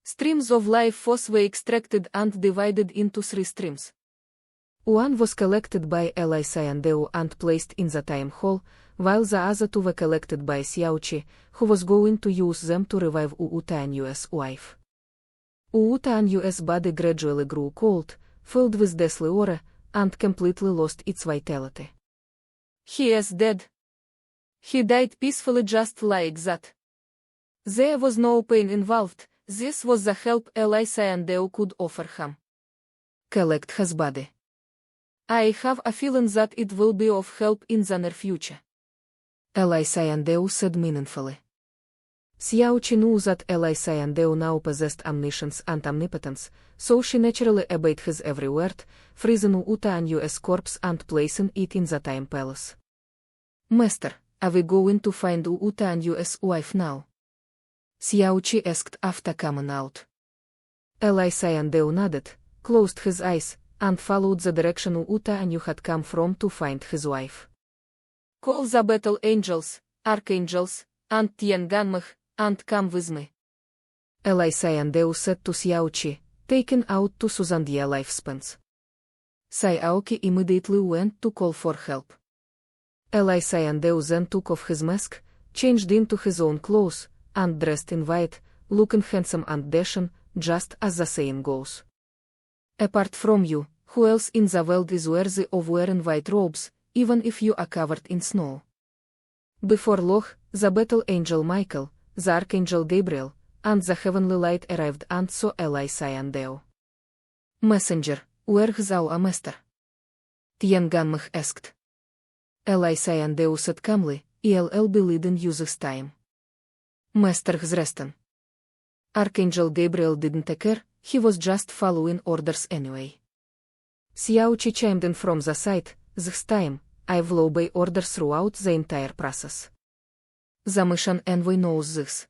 Streams of life force were extracted and divided into 3 streams. One was collected by Eli Xiandao and placed in the time hall, while the other two were collected by Xiaoqi, who was going to use them to revive Wu Tianyu's wife. Wu Tianyu's body gradually grew cold, filled with deathly aura, and completely lost its vitality. He is dead. He died peacefully just like that. There was no pain involved, this was the help Eli Xiandao could offer him. Collect his body. I have a feeling that it will be of help in the near future. Eli Xiandao said meaningfully. Xiaoqi knew that Eli Xiandao now possessed omniscience and omnipotence, so she naturally obeyed his every word, freezing Wu Tianyu's corpse and placing it in the time palace. Master, are we going to find Wu Tianyu's wife now? Xiaoqi asked after coming out. Eli Xiandao nodded, closed his eyes, and followed the direction Wu Tianyu had come from to find his wife. Call the battle angels, archangels, and Tianganmeh, and come with me. Eli Xiandao said to Xiaoqi, taking out two Suzandia lifespans. Xiaoqi immediately went to call for help. Eli Xiandao then took off his mask, changed into his own clothes, and dressed in white, looking handsome and dashing, just as the saying goes. Apart from you, who else in the world is worthy of wearing white robes, even if you are covered in snow? Before long, the battle angel Michael, the archangel Gabriel, and the heavenly light arrived and saw Eli Xiandao. Messenger, where is our master? Tianganmeh asked. Eli Xiandao said calmly, I'll be leading you this time. Master is resting. Archangel Gabriel didn't care, he was just following orders anyway. Xiaoqi chimed in from the side, this time, I will obey orders throughout the entire process. The mission envoy knows this.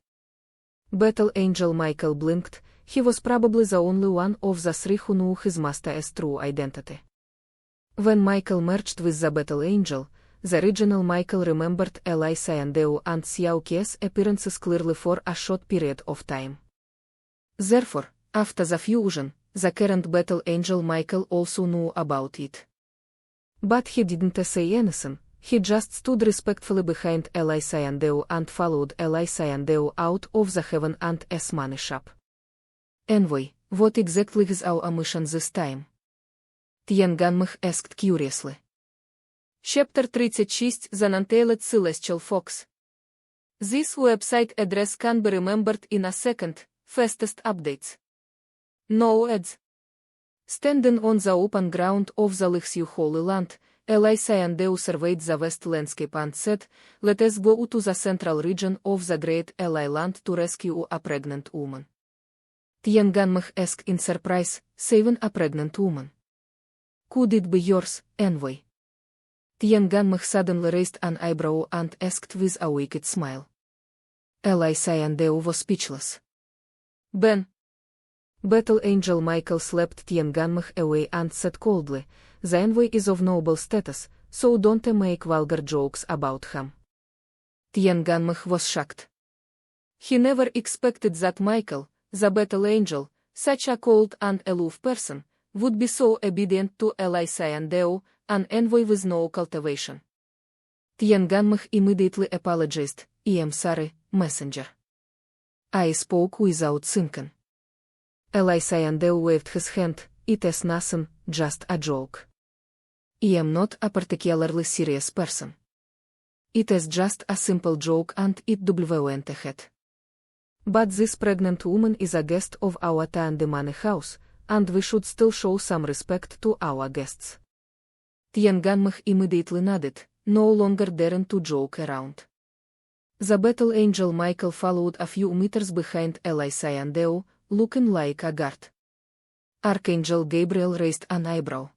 Battle angel Michael blinked, he was probably the only one of the three who knew his master's true identity. When Michael merged with the battle angel, the original Michael remembered Eli Xiandao and Xiaoqi's appearances clearly for a short period of time. Therefore, after the fusion, the current battle angel Michael also knew about it. But he didn't say anything, he just stood respectfully behind Eli Xiandao and followed Eli Xiandao out of the heaven and money shop. Envoy, what exactly is our mission this time? Tianganmeh asked curiously. Chapter 36 The Untailed Celestial Fox. This website address can be remembered in a second, fastest updates. No ads. Standing on the open ground of the Lixiu Holy Land, Eli Xiandao surveyed the vast landscape and said, let us go to the central region of the great Eli Land to rescue a pregnant woman. Tianganmeh asked in surprise, saving a pregnant woman. Could it be yours, envoy? Tianganmeh suddenly raised an eyebrow and asked with a wicked smile. Eli Xiandao was speechless. Ben. Battle angel Michael slapped Tianganmeh away and said coldly, the envoy is of noble status, so don't make vulgar jokes about him. Tianganmeh was shocked. He never expected that Michael, the battle angel, such a cold and aloof person, would be so obedient to Eli Xiandao, an envoy with no cultivation. Tianganmeh immediately apologized, I am sorry, messenger. I spoke without thinking. Eli Xiandao waved his hand, it is nothing, just a joke. I am not a particularly serious person. It is just a simple joke and it went ahead. But this pregnant woman is a guest of our Tiandemane house, and we should still show some respect to our guests. Tianganmeh immediately nodded, no longer daring to joke around. The battle angel Michael followed a few meters behind Eli Xiandao, looking like a guard. Archangel Gabriel raised an eyebrow.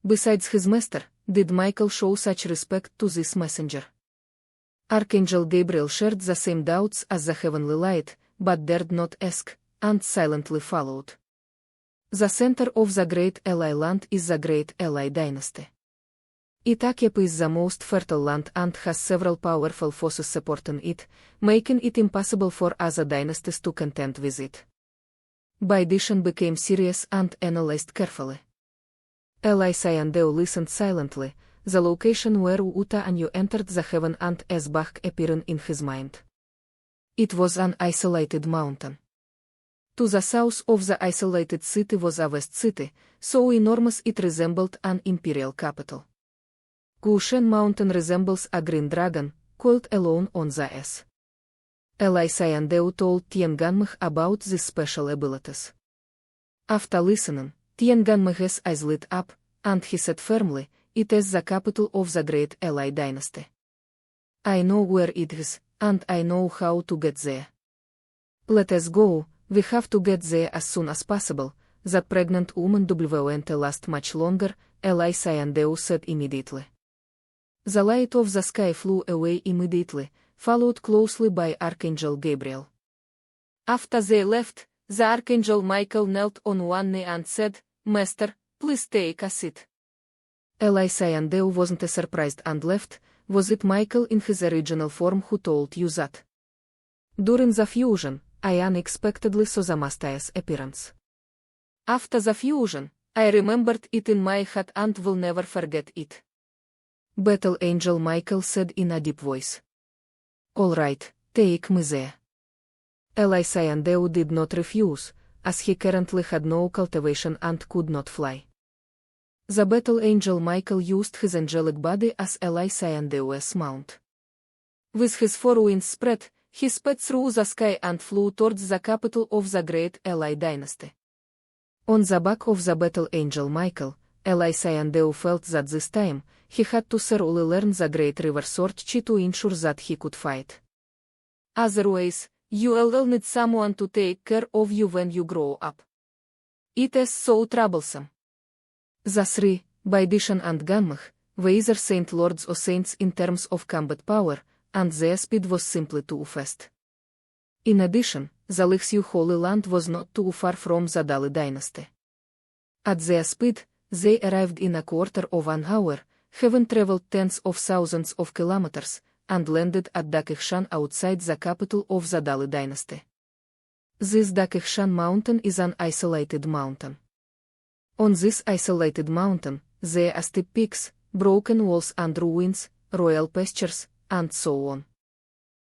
Besides his master, did Michael show such respect to this messenger? Archangel Gabriel shared the same doubts as the heavenly light, but dared not ask, and silently followed. The center of the great Eli land is the great Eli dynasty. It occupies the most fertile land and has several powerful forces supporting it, making it impossible for other dynasties to contend with it. Baidition became serious and analyzed carefully. Xiandao listened silently, the location where Uta Anyu entered the heaven and Esbach appearing in his mind. It was an isolated mountain. To the south of the isolated city was a vast city, so enormous it resembled an imperial capital. Kushen Mountain resembles a green dragon, coiled alone on the S. Xiandao told Tianganmeh about these special abilities. After listening, Tianganmeh's eyes lit up, and he said firmly, "It is the capital of the great Li dynasty. I know where it is, and I know how to get there. Let us go, we have to get there as soon as possible." That pregnant woman won't last much longer, Xiandao said immediately. The light of the sky flew away immediately, followed closely by Archangel Gabriel. After they left, the Archangel Michael knelt on one knee and said, "Master, please take a seat." Xiandao wasn't surprised and left. Was it Michael in his original form who told you that? During the fusion, I unexpectedly saw the Master's appearance. After the fusion, I remembered it in my head and will never forget it. Battle Angel Michael said in a deep voice. "All right, take me there." Xiandao did not refuse, as he currently had no cultivation and could not fly. The Battle Angel Michael used his angelic body as Xiandao's mount. With his four wings spread, he sped through the sky and flew towards the capital of the great Li dynasty. On the back of the Battle Angel Michael, Xiandao felt that this time, he had to thoroughly learn the Great River Sword Chi to ensure that he could fight. Otherwise, you will need someone to take care of you when you grow up. It is so troublesome. The three, Baidishan and Ganmeh, were either Saint Lords or Saints in terms of combat power, and their speed was simply too fast. In addition, the Lixiu Holy Land was not too far from the Dali dynasty. At their speed, they arrived in a quarter of an hour, having traveled tens of thousands of kilometers, and landed at Dakekshan outside the capital of the Dali dynasty. This Dakekshan mountain is an isolated mountain. On this isolated mountain, there are steep peaks, broken walls and ruins, royal pastures, and so on.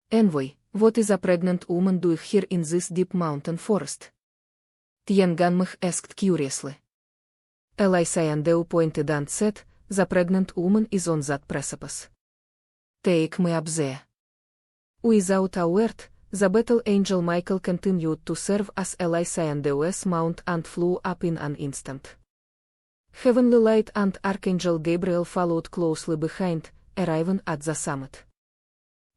Anyway, what is a pregnant woman doing here in this deep mountain forest? Tianganmeh asked curiously. Xiandao pointed and said, "The pregnant woman is on that precipice. Take me up there." Without a word, the Battle Angel Michael continued to serve as Xiandao's mount and flew up in an instant. Heavenly Light and Archangel Gabriel followed closely behind, arriving at the summit.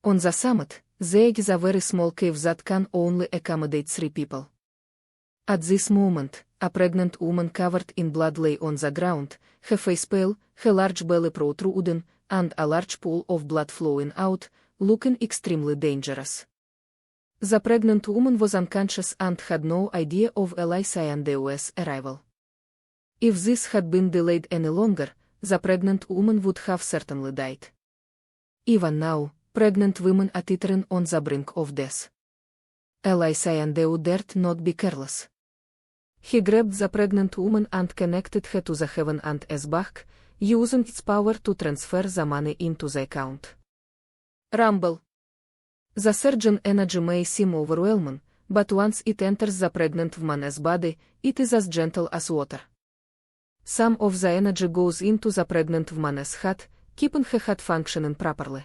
On the summit, there is a very small cave that can only accommodate 3 people. At this moment, a pregnant woman covered in blood lay on the ground, her face pale, her large belly protruding, and a large pool of blood flowing out, looking extremely dangerous. The pregnant woman was unconscious and had no idea of Xiandao's arrival. If this had been delayed any longer, the pregnant woman would have certainly died. Even now, pregnant women are teetering on the brink of death. Xiandao dared not be careless. He grabbed the pregnant woman and connected her to the heaven and Esbach, using its power to transfer the money into the account. Rumble. The surging energy may seem overwhelming, but once it enters the pregnant woman's body, it is as gentle as water. Some of the energy goes into the pregnant woman's heart, keeping her heart functioning properly.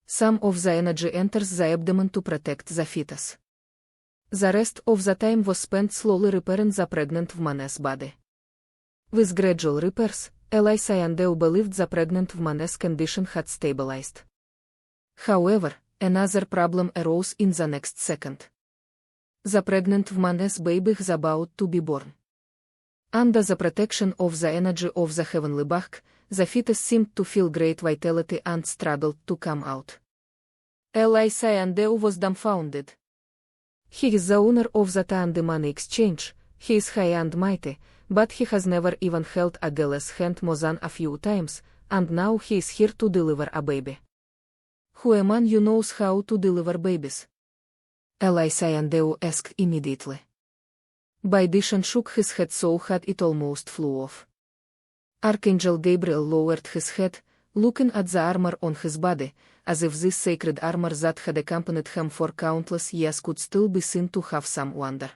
Some of the energy enters the abdomen to protect the fetus. The rest of the time was spent slowly repairing the pregnant woman's body. With gradual repairs, Xiandao believed the pregnant woman's condition had stabilized. However, another problem arose in the next second. The pregnant woman's baby is about to be born. Under the protection of the energy of the heavenly Bach, the fetus seemed to feel great vitality and struggled to come out. Xiandao was dumbfounded. He is the owner of the Tande money exchange, he is high and mighty, but he has never even held a girl's hand more than a few times, and now he is here to deliver a baby. Who among you knows how to deliver babies? Xiandao asked immediately. Baidishan shook his head so hard it almost flew off. Archangel Gabriel lowered his head, looking at the armor on his body, as if this sacred armor that had accompanied him for countless years could still be seen to have some wonder.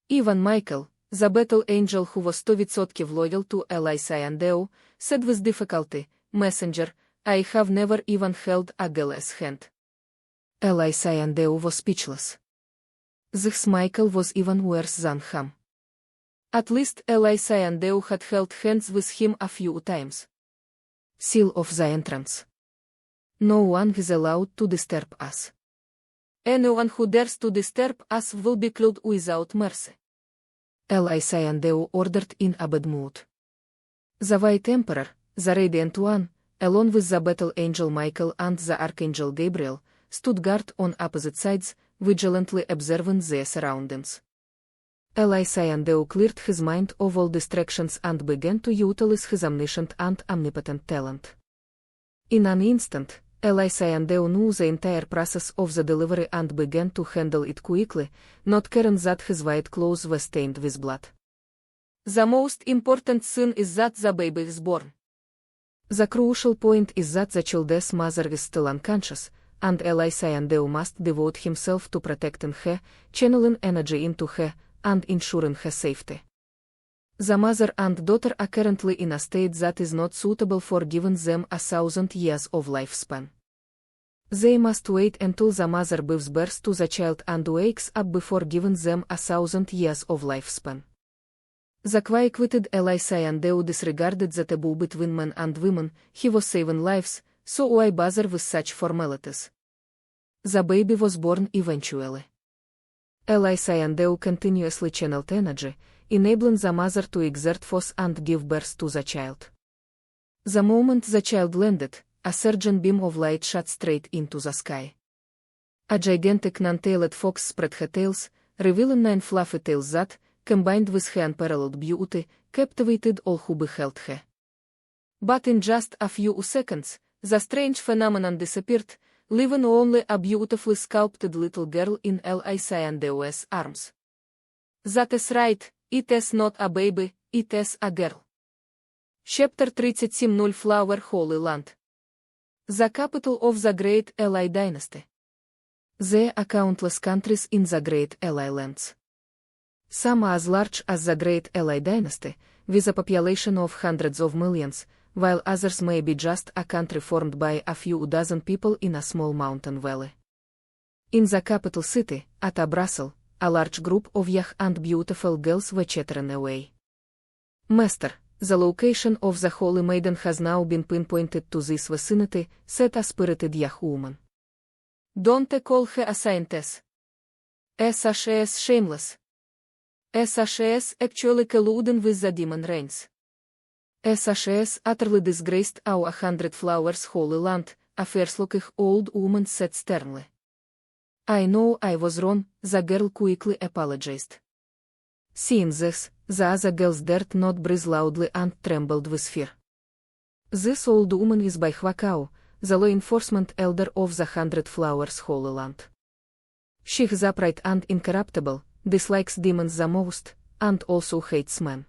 Even Michael, the battle angel who was 100% loyal to Xiandao, said with difficulty, "Messenger, I have never even held a girl's hand." Xiandao was speechless. This Michael was even worse than him. At least Xiandao had held hands with him a few times. Seal of the entrance. No one is allowed to disturb us. Anyone who dares to disturb us will be killed without mercy. Xiandao ordered in a bad mood. The White Emperor, the Radiant One, along with the battle angel Michael and the Archangel Gabriel, stood guard on opposite sides, vigilantly observing their surroundings. Xiandao cleared his mind of all distractions and began to utilize his omniscient and omnipotent talent. In an instant, Xiandao knew the entire process of the delivery and began to handle it quickly, not caring that his white clothes were stained with blood. The most important thing is that the baby is born. The crucial point is that the child's mother is still unconscious, and Xiandao must devote himself to protecting her, channeling energy into her, and ensuring her safety. The mother and daughter are currently in a state that is not suitable for giving them 1,000 years of lifespan. They must wait until the mother gives birth to the child and wakes up before giving them 1,000 years of lifespan. The quick-witted Xiandao disregarded the taboo between men and women. He was saving lives, so why bother with such formalities? The baby was born eventually. Xiandao continuously channeled energy, enabling the mother to exert force and give birth to the child. The moment the child landed, a surging beam of light shot straight into the sky. A gigantic non-tailed fox spread her tails, revealing 9 fluffy tails that, combined with her unparalleled beauty, captivated all who beheld her. But in just a few seconds, the strange phenomenon disappeared, leaving only a beautifully sculpted little girl in Xiandao's arms. That is right, it is not a baby, it is a girl. Chapter 37 Flower Holy Land. The capital of the Great Li Dynasty. There are countless countries in the Great Li lands. Some are as large as the Great Li Dynasty, with a population of hundreds of millions, while others may be just a country formed by a few dozen people in a small mountain valley. In the capital city, at Brussels, a large group of young and beautiful girls were chattering away. "Master, the location of the Holy Maiden has now been pinpointed to this vicinity," said a spirited young woman. "Don't call her a saintess. She is shameless. She is actually colluding with the demon reigns. She is utterly disgraced our 100 Flowers Holy Land," a fierce-looking old woman said sternly. "I know I was wrong," the girl quickly apologized. Seeing this, the other girls dared not breathe loudly and trembled with fear. This old woman is Bai Huakao, the law enforcement elder of the 100 Flowers Holy Land. She is upright and incorruptible, dislikes demons the most, and also hates men.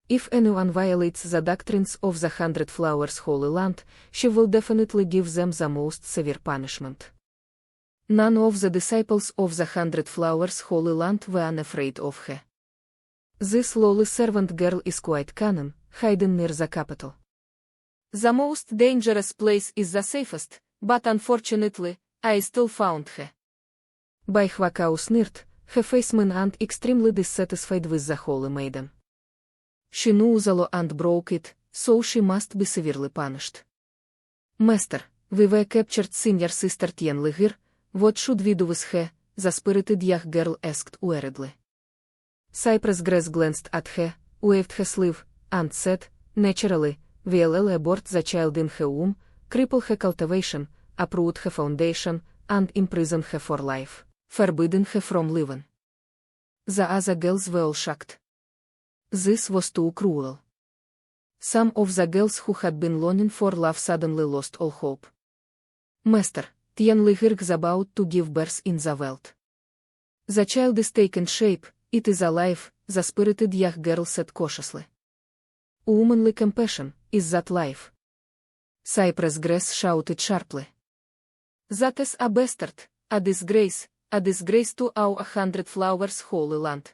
If anyone violates the doctrines of the 100 Flowers Holy Land, she will definitely give them the most severe punishment. None of the disciples of the 100 Flowers Holy Land were unafraid of her. This lowly servant girl is quite cunning, hiding near the capital. The most dangerous place is the safest, but unfortunately, I still found her. Bai Huakao sneered, her face mean and extremely dissatisfied with the Holy Maiden. She knew the law and broke it, so she must be severely punished. "Master, we were captured senior sister Tian Ligir. What should we do with her?" the spirited young girl asked worriedly. Cypress Grass glanced at her, waved her sleeve, and said, "Naturally, we'll abort the child in her womb, cripple her cultivation, uproot her foundation, and imprison her for life, forbidding her from living." The other girls were all shocked. This was too cruel. Some of the girls who had been longing for love suddenly lost all hope. "Master, Tian Ligir is about to give birth in the world. The child is taking shape, it is alive," the spirited young girl said cautiously. Womanly compassion, is that life? Cypress grass shouted sharply. That is a bastard, a disgrace to our 100 flowers holy land.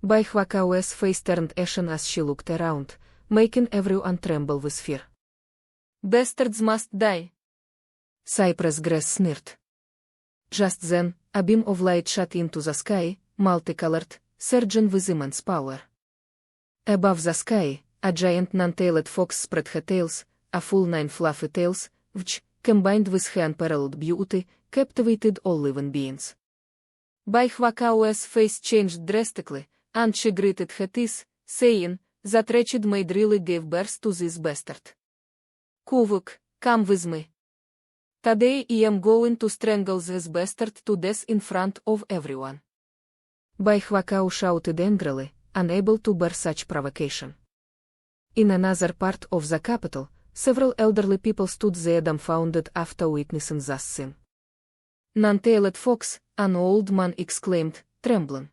Baihwakao's face turned ashen as she looked around, making everyone tremble with fear. Bastards must die. Cypress grass sneered. Just then, a beam of light shot into the sky, multicolored, surging with immense power. Above the sky, a giant non-tailed fox spread her tails, a full 9 fluffy tails, which, combined with her unparalleled beauty, captivated all living beings. Baihwakao's face changed drastically, and she gritted her teeth, saying, "That wretched maid really gave birth to this bastard. Kuvuk, come with me. Today I am going to strangle this bastard to death in front of everyone." Baihwakao shouted angrily, unable to bear such provocation. In another part of the capital, several elderly people stood there dumbfounded after witnessing this scene. "Non-tailed fox," an old man exclaimed, trembling.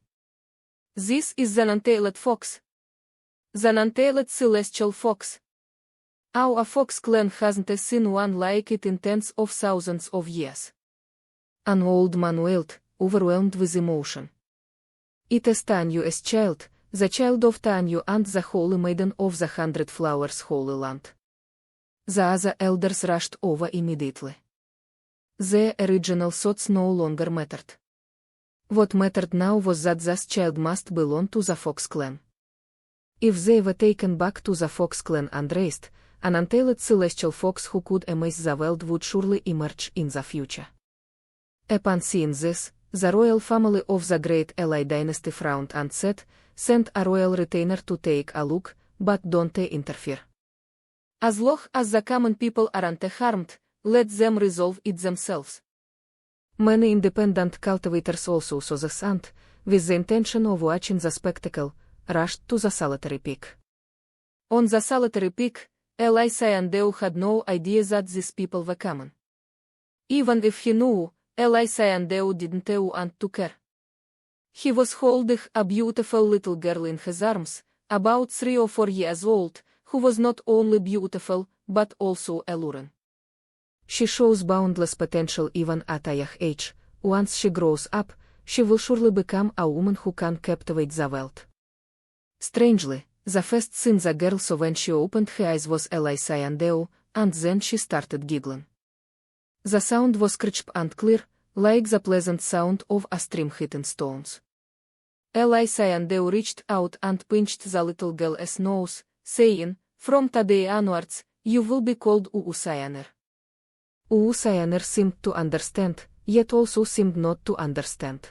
"This is the non-tailed fox. The non-tailed celestial fox. Our fox clan hasn't seen one like it in tens of thousands of years." An old man wailed, overwhelmed with emotion. "It is Tanya's child, the child of Tanya and the holy maiden of the 100 flowers holy land." The other elders rushed over immediately. Their original thoughts no longer mattered. What mattered now was that this child must belong to the Fox clan. If they were taken back to the Fox clan and raised, an untailed celestial fox who could amaze the world would surely emerge in the future. Upon seeing this, the royal family of the Great Ally dynasty frowned and said, "Send a royal retainer to take a look, but don't interfere. As long as the common people aren't harmed, let them resolve it themselves." Many independent cultivators also saw this and, with the intention of watching the spectacle, rushed to the solitary peak. On the solitary peak, Ally Xiandao had no idea that these people were common. Even if he knew, Ally Xiandao didn't want to care. He was holding a beautiful little girl in his arms, about 3 or 4 years old, who was not only beautiful, but also alluring. She shows boundless potential even at a young age. Once she grows up, she will surely become a woman who can captivate the world. Strangely, the first thing the girl saw when she opened her eyes was Ally Xiandao, and then she started giggling. The sound was crisp and clear, like the pleasant sound of a stream hitting stones. Ally Xiandao reached out and pinched the little girl's nose, saying, "From today onwards, you will be called Xianer." Xianer seemed to understand, yet also seemed not to understand.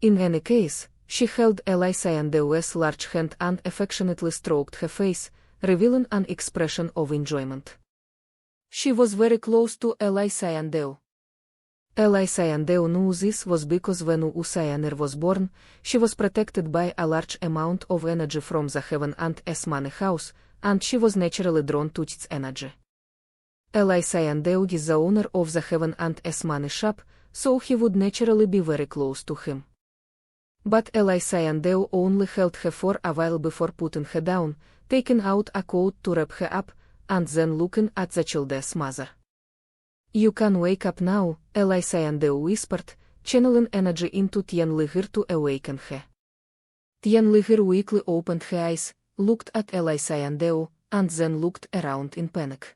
In any case, she held Ally Xiandao's large hand and affectionately stroked her face, revealing an expression of enjoyment. She was very close to Ally Xiandao. Ally Xiandao knew this was because when Xianer was born, she was protected by a large amount of energy from the heaven and S money house, and she was naturally drawn to its energy. Ally Xiandao is the owner of the heaven and S money shop, so he would naturally be very close to him. But Ally Xiandao only held her for a while before putting her down, taking out a coat to wrap her up, and then looking at the child's mother. "You can wake up now," Ally Xiandao whispered, channeling energy into Tian Lihir to awaken her. Tian Lihir weakly opened her eyes, looked at Ally Xiandao, and then looked around in panic.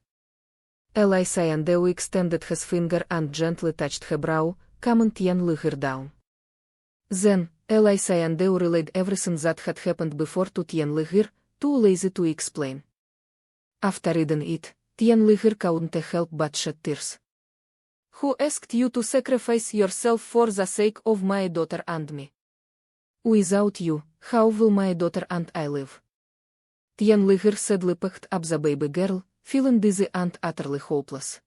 Ally Xiandao extended his finger and gently touched her brow, calming Tian Lihir down. Then, Ally Xiandao relayed everything that had happened before to Tian Lihir, too lazy to explain. After reading it, Tian Lihir couldn't help but shed tears. "Who asked you to sacrifice yourself for the sake of my daughter and me? Without you, how will my daughter and I live?" Tian Lihir sadly picked up the baby girl, feeling dizzy and utterly hopeless.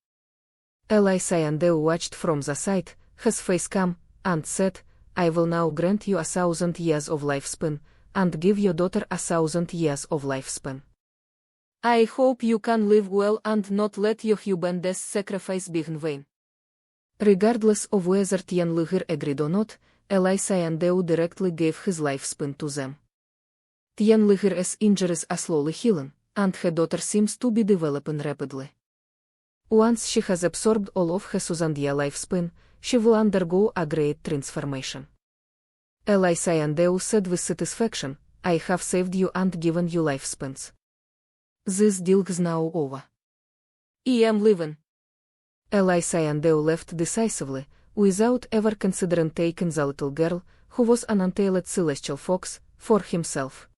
Ally Xiandao watched from the side, his face calm, and said, "I will now grant you 1,000 years of lifespan, and give your daughter 1,000 years of lifespan. I hope you can live well and not let your human sacrifice be in vain." Regardless of whether Tian Lihir agreed or not, Ally Xiandao directly gave his lifespan to them. Tian Liger's injuries are slowly healing, and her daughter seems to be developing rapidly. Once she has absorbed all of her Xiandao lifespan, she will undergo a great transformation. Xiandao said with satisfaction, I have saved you and given you lifespans. This deal is now over. I am leaving. Xiandao left decisively, without ever considering taking the little girl, who was an untailed celestial fox, for himself.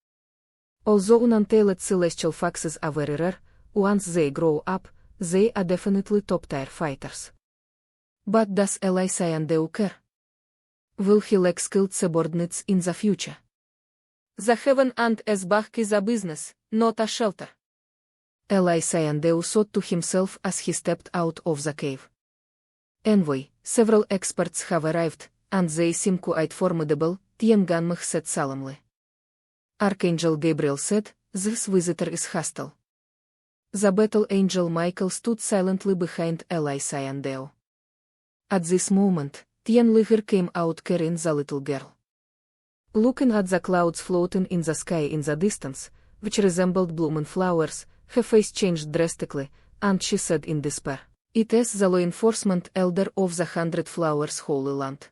Although untailed celestial foxes are very rare, once they grow up, they are definitely top-tier fighters. But does Xiandao care? Will he lack skilled subordinates in the future? The heaven and Esbach is a business, not a shelter. Xiandao thought to himself as he stepped out of the cave. Anyway, several experts have arrived, and they seem quite formidable, Tian Ganmach said solemnly. Archangel Gabriel said, this visitor is hostile. The battle angel Michael stood silently behind Xiandao. At this moment, Tian Liger came out carrying the little girl. Looking at the clouds floating in the sky in the distance, which resembled blooming flowers, her face changed drastically, and she said in despair, it is the law enforcement elder of the 100 Flowers Holy Land.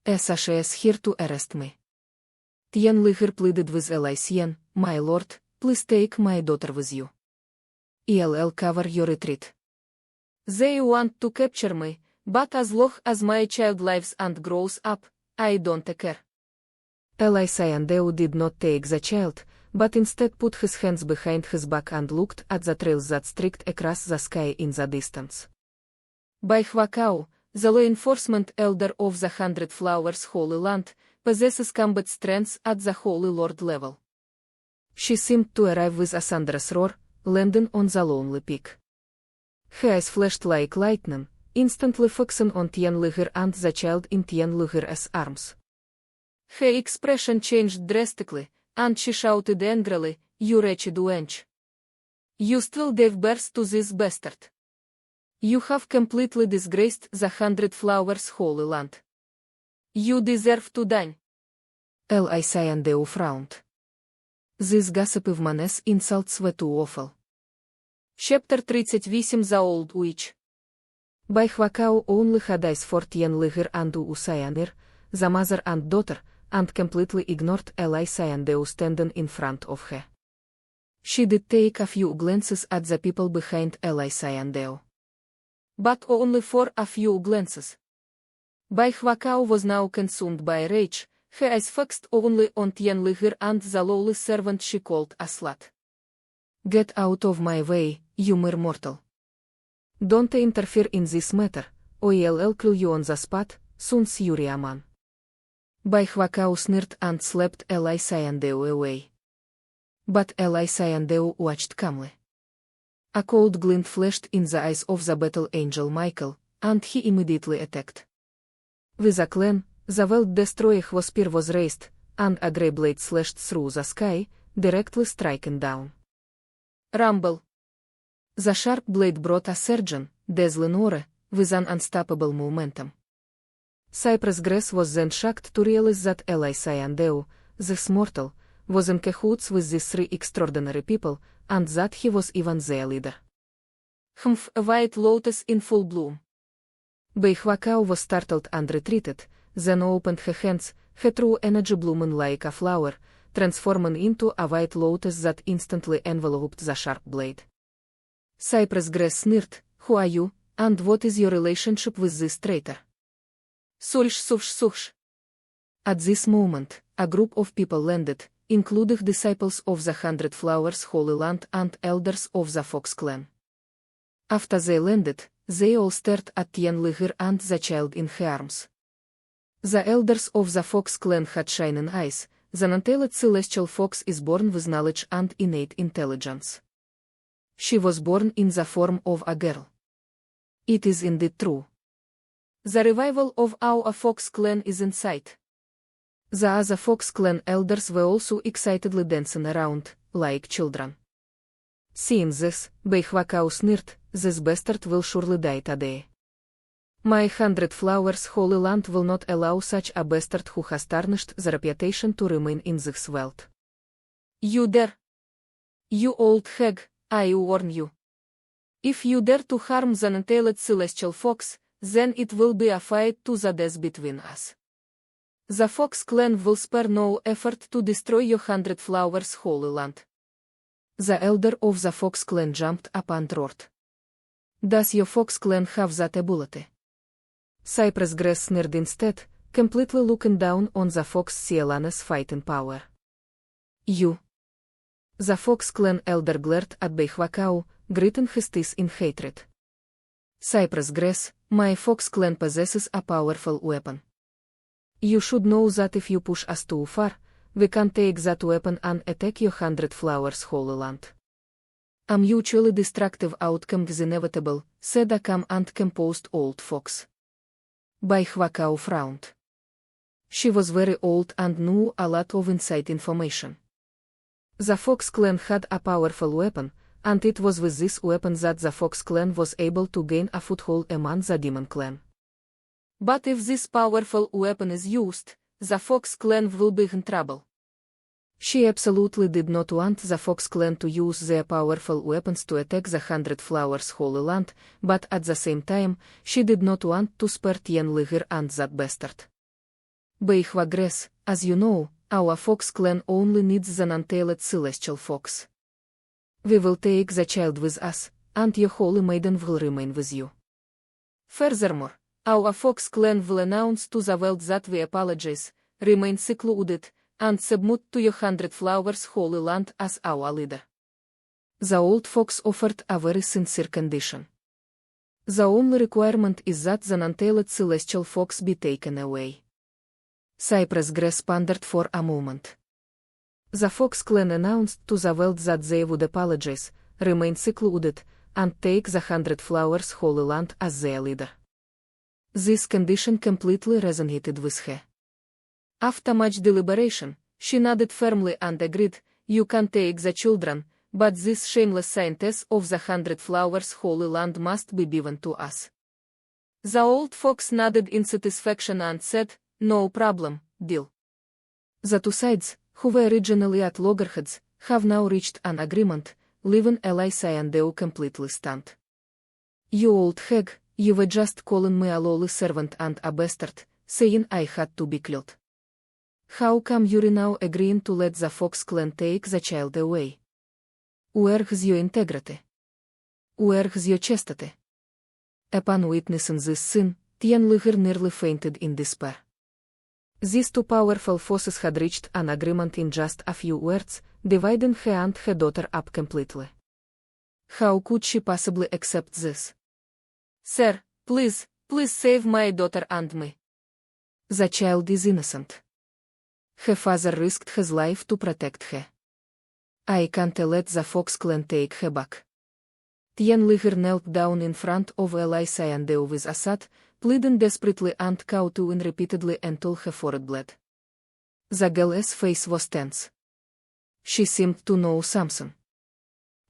She is here to arrest me. Tian Liger pleaded with Xian, my lord, please take my daughter with you. I'll cover your retreat. They want to capture me, but as long as my child lives and grows up, I don't care. Xiandao did not take the child, but instead put his hands behind his back and looked at the trails that streaked across the sky in the distance. By Hwakao, the law enforcement elder of the 100 Flowers Holy Land, possesses combat strength at the Holy Lord level. She seemed to arrive with a thunderous roar, landing on the lonely peak. Her eyes flashed like lightning, instantly focusing on Tian Liger and the child in Tian Liger's arms. Her expression changed drastically, and she shouted angrily, you wretched wench. You still gave birth to this bastard. You have completely disgraced the 100 Flowers Holy Land. You deserve to die. Xiandao frowned. These gossipy man's insults were too awful. Chapter 38 The Old Witch. By Hwakao only had eyes for Tian Liger and Xianir, the mother and daughter, and completely ignored Xiandao standing in front of her. She did take a few glances at the people behind Xiandao. But only for a few glances. Bai Hwakao was now consumed by rage, her eyes fixed only on Tian Liger and the lowly servant she called a slut. Get out of my way, you mere mortal. Don't interfere in this matter, or I'll kill you on the spot, soon Yuriaman. Bai Hwakao sneered and slapped Xiandao away. But Xiandao watched calmly. A cold glint flashed in the eyes of the battle angel Michael, and he immediately attacked. With a clang, the world-destroying spear was raised, and a grey blade slashed through the sky, directly striking down. Rumble. The sharp blade brought a surging, dazzling aura, with an unstoppable momentum. Cypress grass was then shocked to realize that Xiandao, this mortal, was in cahoots with these three extraordinary people, and that he was even their leader. Humph, a white lotus in full bloom. Bai Hwakao was startled and retreated, then opened her hands, her true energy blooming like a flower, transforming into a white lotus that instantly enveloped the sharp blade. Cypress grass sneered, who are you, and what is your relationship with this traitor? Sush. At this moment, a group of people landed, including disciples of the 100 Flowers Holy Land and elders of the Fox clan. After they landed, they all stared at Tian Liger and the child in her arms. The elders of the Fox clan had shining eyes. The untailed celestial fox is born with knowledge and innate intelligence. She was born in the form of a girl. It is indeed true. The revival of our Fox clan is in sight. The other Fox clan elders were also excitedly dancing around, like children. Seeing this, Bai Hwakao sneered, this bastard will surely die today. My 100 Flowers Holy Land will not allow such a bastard who has tarnished the reputation to remain in this world. You dare? You old hag, I warn you. If you dare to harm the untailed celestial fox, then it will be a fight to the death between us. The Fox clan will spare no effort to destroy your 100 Flowers holy land. The elder of the Fox clan jumped up and roared. Does your Fox clan have that ability? Cypress Grass sneered instead, completely looking down on the Fox Cielane's fighting power. You. The Fox clan elder glared at Beihwakao, gritting his teeth in hatred. Cypress Grass, my Fox clan possesses a powerful weapon. You should know that if you push us too far, we can take that weapon and attack your 100 Flowers holy land. A mutually destructive outcome is inevitable, said a calm and composed old fox. Beihwakao frowned. She was very old and knew a lot of inside information. The Fox clan had a powerful weapon, and it was with this weapon that the Fox clan was able to gain a foothold among the Demon clan. But if this powerful weapon is used, the Fox clan will be in trouble. She absolutely did not want the Fox clan to use their powerful weapons to attack the 100 Flowers holy land, but at the same time, she did not want to spare Tian Liger and that bastard. Beihwa Grass, as you know, our Fox clan only needs an untailed celestial fox. We will take the child with us, and your holy maiden will remain with you. Furthermore, our Fox clan will announce to the world that we apologize, remain secluded, and submit to your 100 Flowers holy land as our leader. The old fox offered a very sincere condition. The only requirement is that the untailed celestial fox be taken away. Cypress Grass pondered for a moment. The Fox clan announced to the world that they would apologize, remain secluded, and take the 100 Flowers holy land as their leader. This condition completely resonated with her. After much deliberation, she nodded firmly and agreed, you can take the children, but this shameless scientist of the 100 Flowers holy land must be given to us. The old fox nodded in satisfaction and said, no problem, deal. The two sides, who were originally at loggerheads, have now reached an agreement, leaving Xiandao completely stunned. You old hag, you were just calling me a lowly servant and a bastard, saying I had to be killed. How come you're now agreeing to let the Fox clan take the child away? Where is your integrity? Where is your chastity? Upon witnessing this sin, Tian Liger nearly fainted in despair. These two powerful forces had reached an agreement in just a few words, dividing her and her daughter up completely. How could she possibly accept this? Sir, please save my daughter and me. The child is innocent. Her father risked his life to protect her. I can't let the Fox clan take her back. Tian Liger knelt down in front of Xiandao with Assad, pleading desperately and kowtowing repeatedly until her forehead bled. The girl's face was tense. She seemed to know something.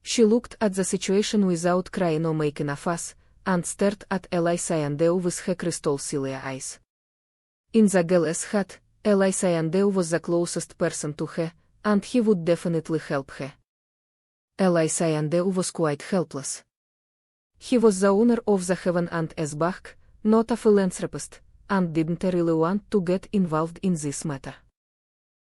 She looked at the situation without crying or making a fuss, and stared at Xiandao with her crystal clear eyes. In the girl's heart, Xiandao was the closest person to her, and he would definitely help her. Xiandao was quite helpless. He was the owner of the heaven and Esbach, not a philanthropist, and didn't really want to get involved in this matter.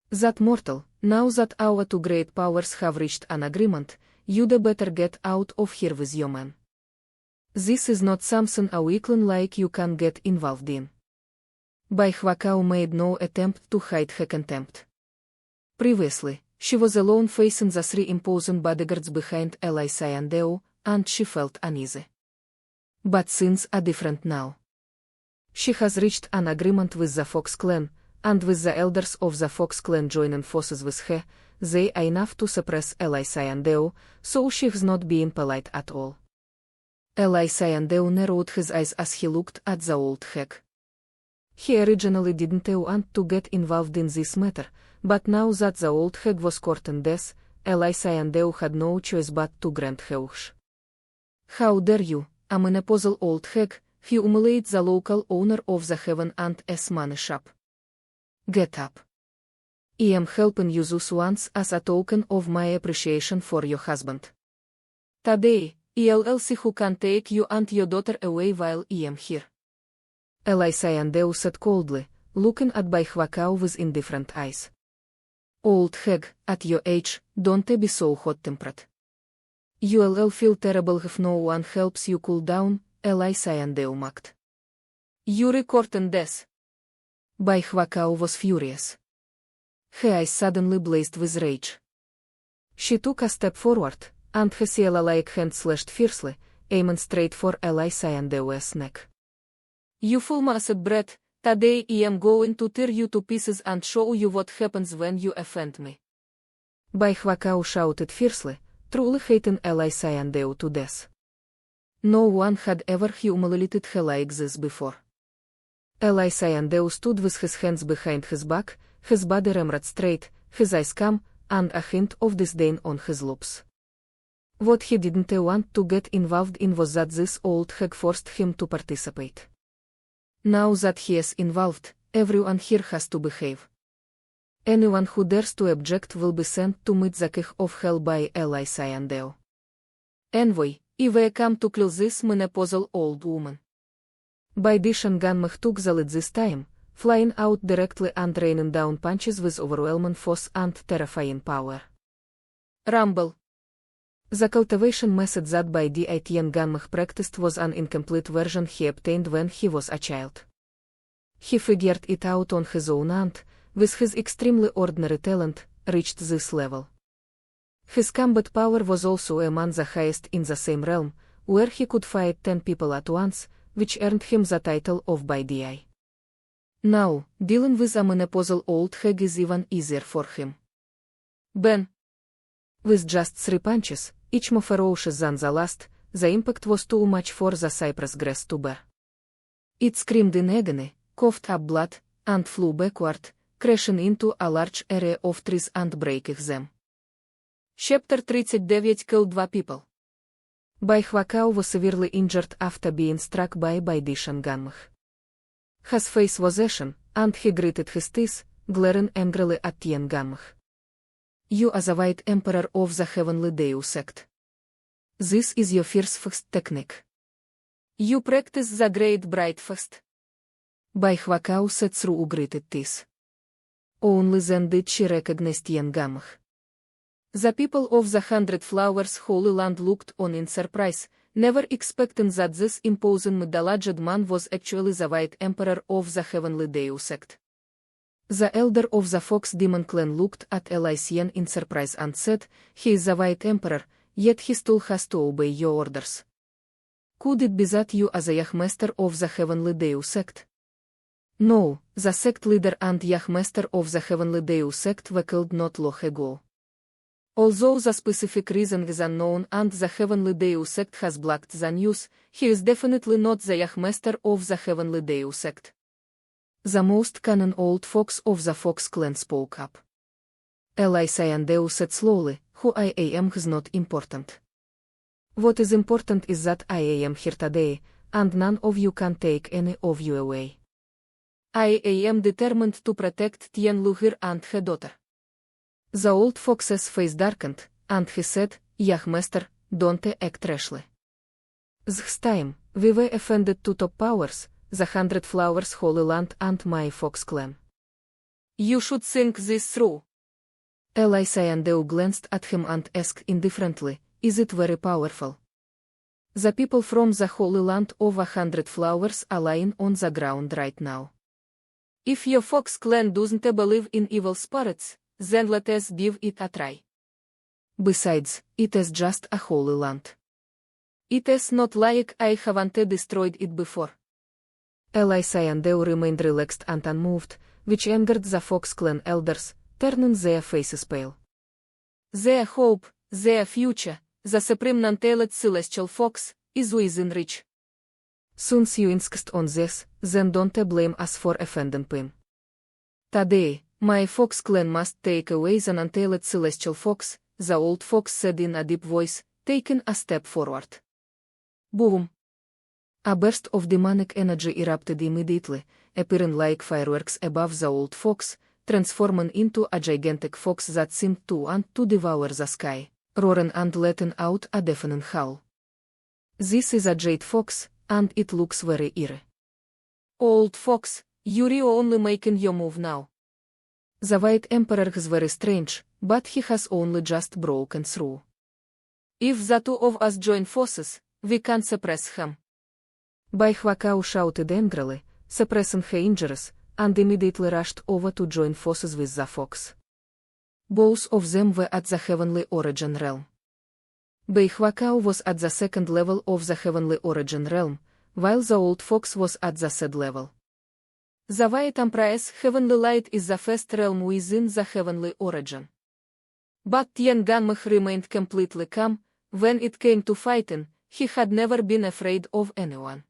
That mortal, now that our two great powers have reached an agreement, you'd better get out of here with your man. This is not something a weakling like you can get involved in. Beihwakao made no attempt to hide her contempt. Previously, she was alone facing the three imposing bodyguards behind Xiandao, and she felt uneasy. But things are different now. She has reached an agreement with the Fox clan, and with the elders of the Fox clan joining forces with her, they are enough to suppress Xiandao, so she's not being polite at all. Xiandao narrowed his eyes as he looked at the old hag. He originally didn't want to get involved in this matter, but now that the old hag was courting death, Xiandao had no choice but to grant her wish. How dare you, a menopausal old hag, humiliate the local owner of the Heaven and Earth money shop? Get up. am helping you this once as a token of my appreciation for your husband. Today, I'll see who can take you and your daughter away while I am here. Xiandao said coldly, looking at Bai Huacao with indifferent eyes. Old hag, at your age, don't be so hot-tempered. You'll feel terrible if no one helps you cool down, Xiandao mocked. You recording this? Bai Huacao was furious. Her eyes suddenly blazed with rage. She took a step forward, and her seal-like hand slashed fiercely, aiming straight for Xiandao's neck. You full-massed brat, today I am going to tear you to pieces and show you what happens when you offend me. Bai Huacao shouted fiercely, truly hating Xiandao to death. No one had ever humiliated her like this before. Xiandao stood with his hands behind his back, his body ramrod straight, his eyes calm, and a hint of disdain on his lips. What he didn't want to get involved in was that this old hag forced him to participate. Now that he is involved, everyone here has to behave. Anyone who dares to object will be sent to meet the king of hell by Xiandao. Envoy, we come to kill this menopausal old woman. Bai Dishan took the lead this time, flying out directly and raining down punches with overwhelming force and terrifying power. Rumble. The cultivation method that Bai Tian practiced was an incomplete version he obtained when he was a child. He figured it out on his own and, with his extremely ordinary talent, reached this level. His combat power was also among the highest in the same realm, where he could fight 10 people at once, which earned him the title of Bai Di. Now, dealing with a menopausal old hag is even easier for him. Ben. With just 3 punches, each more ferocious than the last, the impact was too much for the cypress grass to bear. It screamed in agony, coughed up blood, and flew backward, crashing into a large area of trees and breaking them. Chapter 39 killed 2 people. Bai Huacao was severely injured after being struck by Dishan. His face was ashen, and he gritted his teeth, glaring angrily at Tian. You are the White Emperor of the Heavenly Deus sect. This is your first technique. You practice the Great Bright Fast. Bai Huacao said through gritted teeth. Only then did she recognize Tian. The people of the 100 Flowers Holy Land looked on in surprise, never expecting that this imposing middle-aged man was actually the White Emperor of the Heavenly Deus sect. The elder of the Fox Demon clan looked at Xian in surprise and said, he is the White Emperor, yet he still has to obey your orders. Could it be that you are the Yahmaster of the Heavenly Deus sect? No, the sect leader and Yahmaster of the Heavenly Deus sect were killed not long ago. Although the specific reason is unknown and the Heavenly Deus sect has blocked the news, he is definitely not the Yahmaster of the Heavenly Deus sect. The most cunning old fox of the Fox clan spoke up. Xiandao said slowly, who I am is not important. What is important is that I am here today, and none of you can take any of you away. I am determined to protect Tian Luhir and her daughter. The old fox's face darkened, and he said, Yahmaster, don't act rashly. This time, we were offended to top powers, the 100 Flowers Holy Land and my Fox clan. You should think this through. Xiandao glanced at him and asked indifferently, is it very powerful? The people from the Holy Land of 100 Flowers are lying on the ground right now. If your Fox clan doesn't believe in evil spirits, then let us give it a try. Besides, it is just a holy land. It is not like I haven't destroyed it before. Xiandao remained relaxed and unmoved, which angered the Fox clan elders, turning their faces pale. Their hope, their future, the supreme non-tailed celestial fox, is within reach. Since you insist on this, then don't blame us for offending him. Today, my Fox clan must take away the non-tailed celestial fox, the old fox said in a deep voice, taking a step forward. Boom! A burst of demonic energy erupted immediately, appearing like fireworks above the old fox, transformed into a gigantic fox that seemed to want to devour the sky, roaring and letting out a deafening howl. This is a jade fox, and it looks very eerie. Old fox, you're only making your move now. The White Emperor is very strange, but he has only just broken through. If the two of us join forces, we can suppress him. Bai Huacao shouted angrily, suppressing her injuries, and immediately rushed over to join forces with the fox. Both of them were at the Heavenly Origin realm. Bai Huacao was at the second level of the Heavenly Origin realm, while the old fox was at the third level. The White Emperor's Heavenly Light is the first realm within the Heavenly Origin. But Tian Ganmech remained completely calm. When it came to fighting, he had never been afraid of anyone.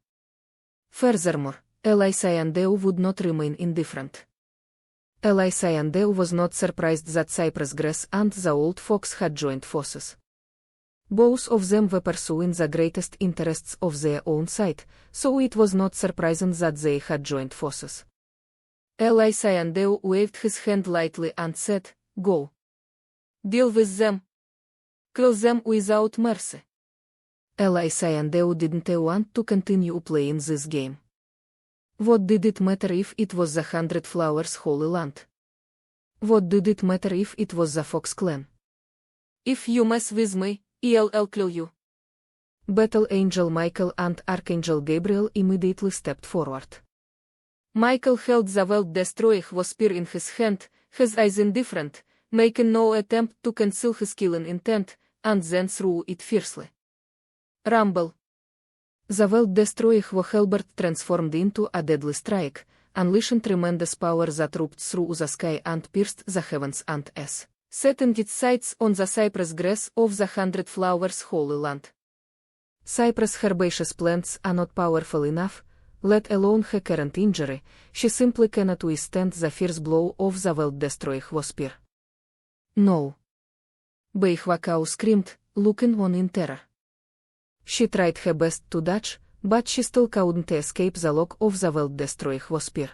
Furthermore, Ally Xiandao would not remain indifferent. Ally Xiandao was not surprised that Cypress Grass and the old fox had joined forces. Both of them were pursuing the greatest interests of their own side, so it was not surprising that they had joined forces. Ally Xiandao waved his hand lightly and said, "Go. Deal with them. Kill them without mercy." Ally Xiandao didn't want to continue playing this game. What did it matter if it was the 100 Flowers Holy Land? What did it matter if it was the Fox clan? "If you mess with me, I'll kill you." Battle Angel Michael and Archangel Gabriel immediately stepped forward. Michael held the world-destroying spear in his hand, his eyes indifferent, making no attempt to conceal his killing intent, and then threw it fiercely. Rumble. The world-destroying halberd transformed into a deadly strike, unleashing tremendous power that ripped through the sky and pierced the heavens and earth, setting its sights on the cypress grass of the 100 Flowers Holy Land. Cypress herbaceous plants are not powerful enough, let alone her current injury. She simply cannot withstand the fierce blow of the world-destroying spear. "No!" Bai Huacao screamed, looking on in terror. She tried her best to dodge, but she still couldn't escape the lock of the world-destroying spear.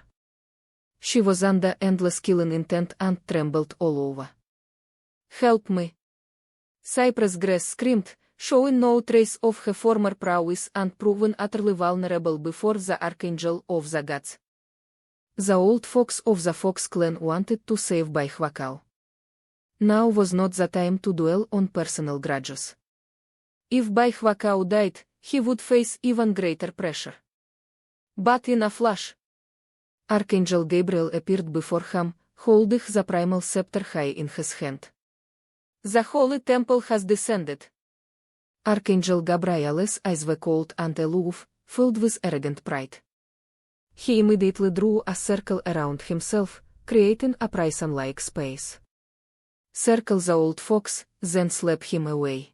She was under endless killing intent and trembled all over. "Help me!" Cypress Grass screamed, showing no trace of her former prowess and proving utterly vulnerable before the Archangel of the Gods. The old fox of the Fox clan wanted to save Bai Huacao. Now was not the time to dwell on personal grudges. If Bai Huacao died, he would face even greater pressure. But in a flash, Archangel Gabriel appeared before him, holding the primal scepter high in his hand. "The Holy Temple has descended." Archangel Gabriel's eyes were cold and aloof, filled with arrogant pride. He immediately drew a circle around himself, creating a prison-like space. "Circle the old fox, then slap him away."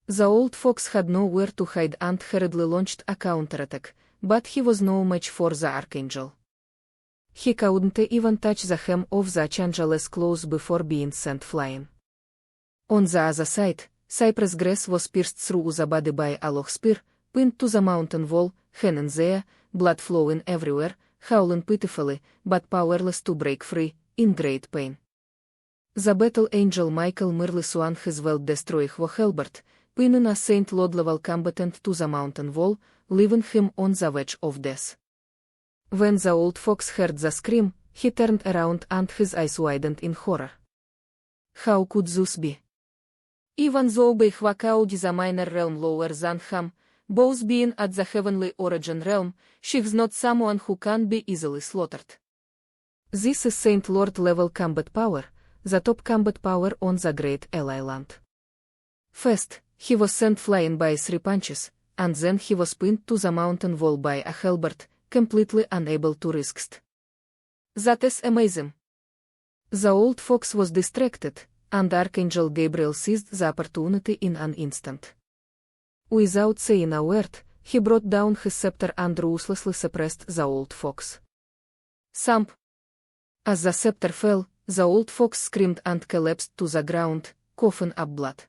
The old fox had nowhere to hide and hurriedly launched a counterattack, but he was no match for the Archangel. He couldn't even touch the hem of the Archangel's clothes before being sent flying. On the other side, Cypress Grass was pierced through the body by a long spear, pinned to the mountain wall, hanging there, blood flowing everywhere, howling pitifully, but powerless to break free, in great pain. The Battle Angel Michael merely swung his world-destroying halberd, pinning a Saint Lord-level combatant to the mountain wall, leaving him on the verge of death. When the old fox heard the scream, he turned around and his eyes widened in horror. How could this be? Even though Bai Huacao is a minor realm lower than him, both being at the Heavenly Origin realm, she is not someone who can be easily slaughtered. This is Saint Lord-level combat power, the top combat power on the Great Ally Land. First, he was sent flying by 3 punches, and then he was pinned to the mountain wall by a halberd, completely unable to resist. That is amazing. The old fox was distracted, and Archangel Gabriel seized the opportunity in an instant. Without saying a word, he brought down his scepter and ruthlessly suppressed the old fox. Thump! As the scepter fell, the old fox screamed and collapsed to the ground, coughing up blood.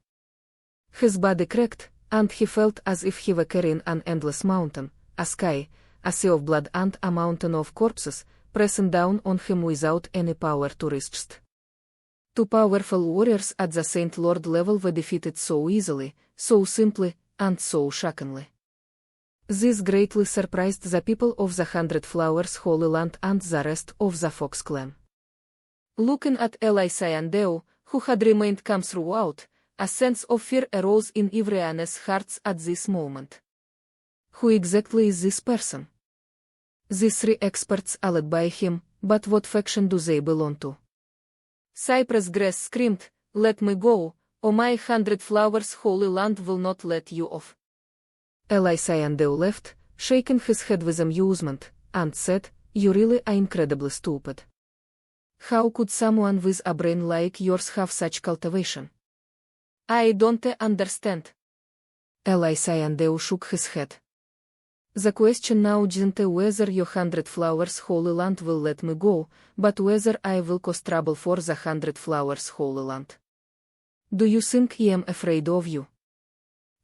His body cracked, and he felt as if he were carrying an endless mountain, a sky, a sea of blood and a mountain of corpses, pressing down on him without any power to resist. Two powerful warriors at the Saint Lord level were defeated so easily, so simply, and so shockingly. This greatly surprised the people of the Hundred Flowers Holy Land and the rest of the Fox clan. Looking at Xiandao, who had remained calm throughout, a sense of fear arose in everyone's hearts at this moment. Who exactly is this person? These three experts are led by him, but what faction do they belong to? Cypress Grass screamed, "Let me go, or my 100 Flowers Holy Land will not let you off." Xiandao left, shaking his head with amusement, and said, "You really are incredibly stupid. How could someone with a brain like yours have such cultivation? I don't understand." Xiandao shook his head. "The question now isn't whether your 100 Flowers Holy Land will let me go, but whether I will cause trouble for the 100 Flowers Holy Land. Do you think I am afraid of you?"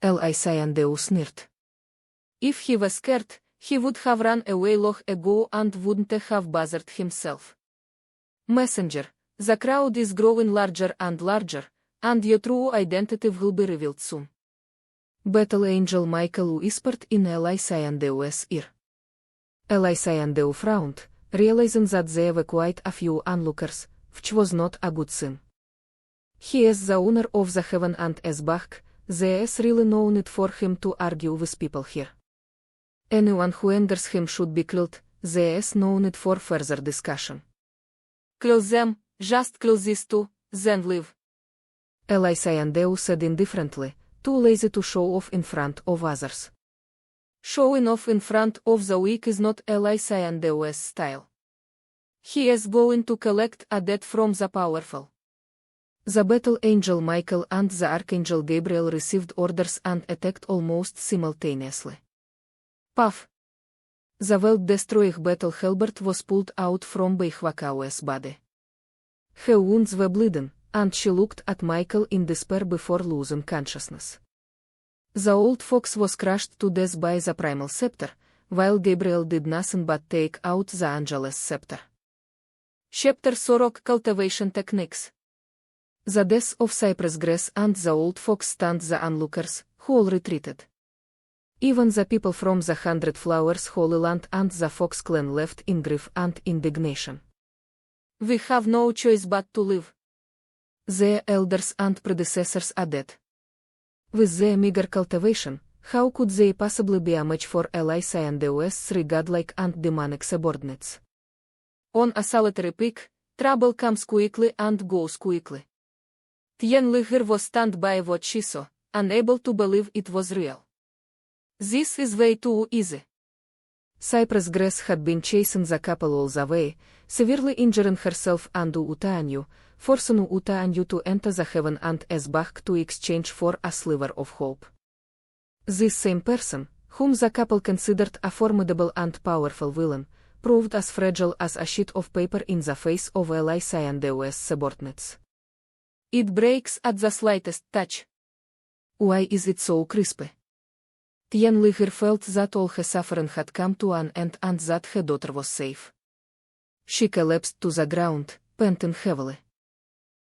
Xiandao sneered. If he was scared, he would have run away long ago and wouldn't have bothered himself. "Messenger, the crowd is growing larger and larger, and your true identity will be revealed soon." Battle Angel Michael whispered in Xiandao's ear. Xiandao frowned, realizing that there were quite a few onlookers, which was not a good sign. He is the owner of the Heaven and Esbach, there is really no need for him to argue with people here. Anyone who enters him should be killed, there is no need for further discussion. "Kill them, just kill these two, then leave," Xiandao said indifferently, too lazy to show off in front of others. Showing off in front of the weak is not Xiandao's style. He is going to collect a debt from the powerful. The Battle Angel Michael and the Archangel Gabriel received orders and attacked almost simultaneously. Puff! The world-destroying battle halberd was pulled out from Beihwakao's body. Her wounds were bleeding, and she looked at Michael in despair before losing consciousness. The old fox was crushed to death by the primal scepter, while Gabriel did nothing but take out the angel's scepter. Chapter Sorok Cultivation Techniques. The death of Cypress Grass and the old fox stunned the onlookers, who all retreated. Even the people from the 100 Flowers Holy Land and the Fox clan left in grief and indignation. "We have no choice but to live. Their elders and predecessors are dead. With their meager cultivation, how could they possibly be a match for Xiandao's three godlike and demonic subordinates? On a solitary peak, trouble comes quickly and goes quickly." Tian Liger was stunned by what she saw, unable to believe it was real. "This is way too easy." Cypress Grass had been chasing the couple all the way, severely injuring herself and Utaanyu, forcing Utaanyu to enter the Heaven and Esbach to exchange for a sliver of hope. This same person, whom the couple considered a formidable and powerful villain, proved as fragile as a sheet of paper in the face of Xiandao's subordinates. "It breaks at the slightest touch. Why is it so crispy?" Tian Liger felt that all her suffering had come to an end and that her daughter was safe. She collapsed to the ground, panting heavily.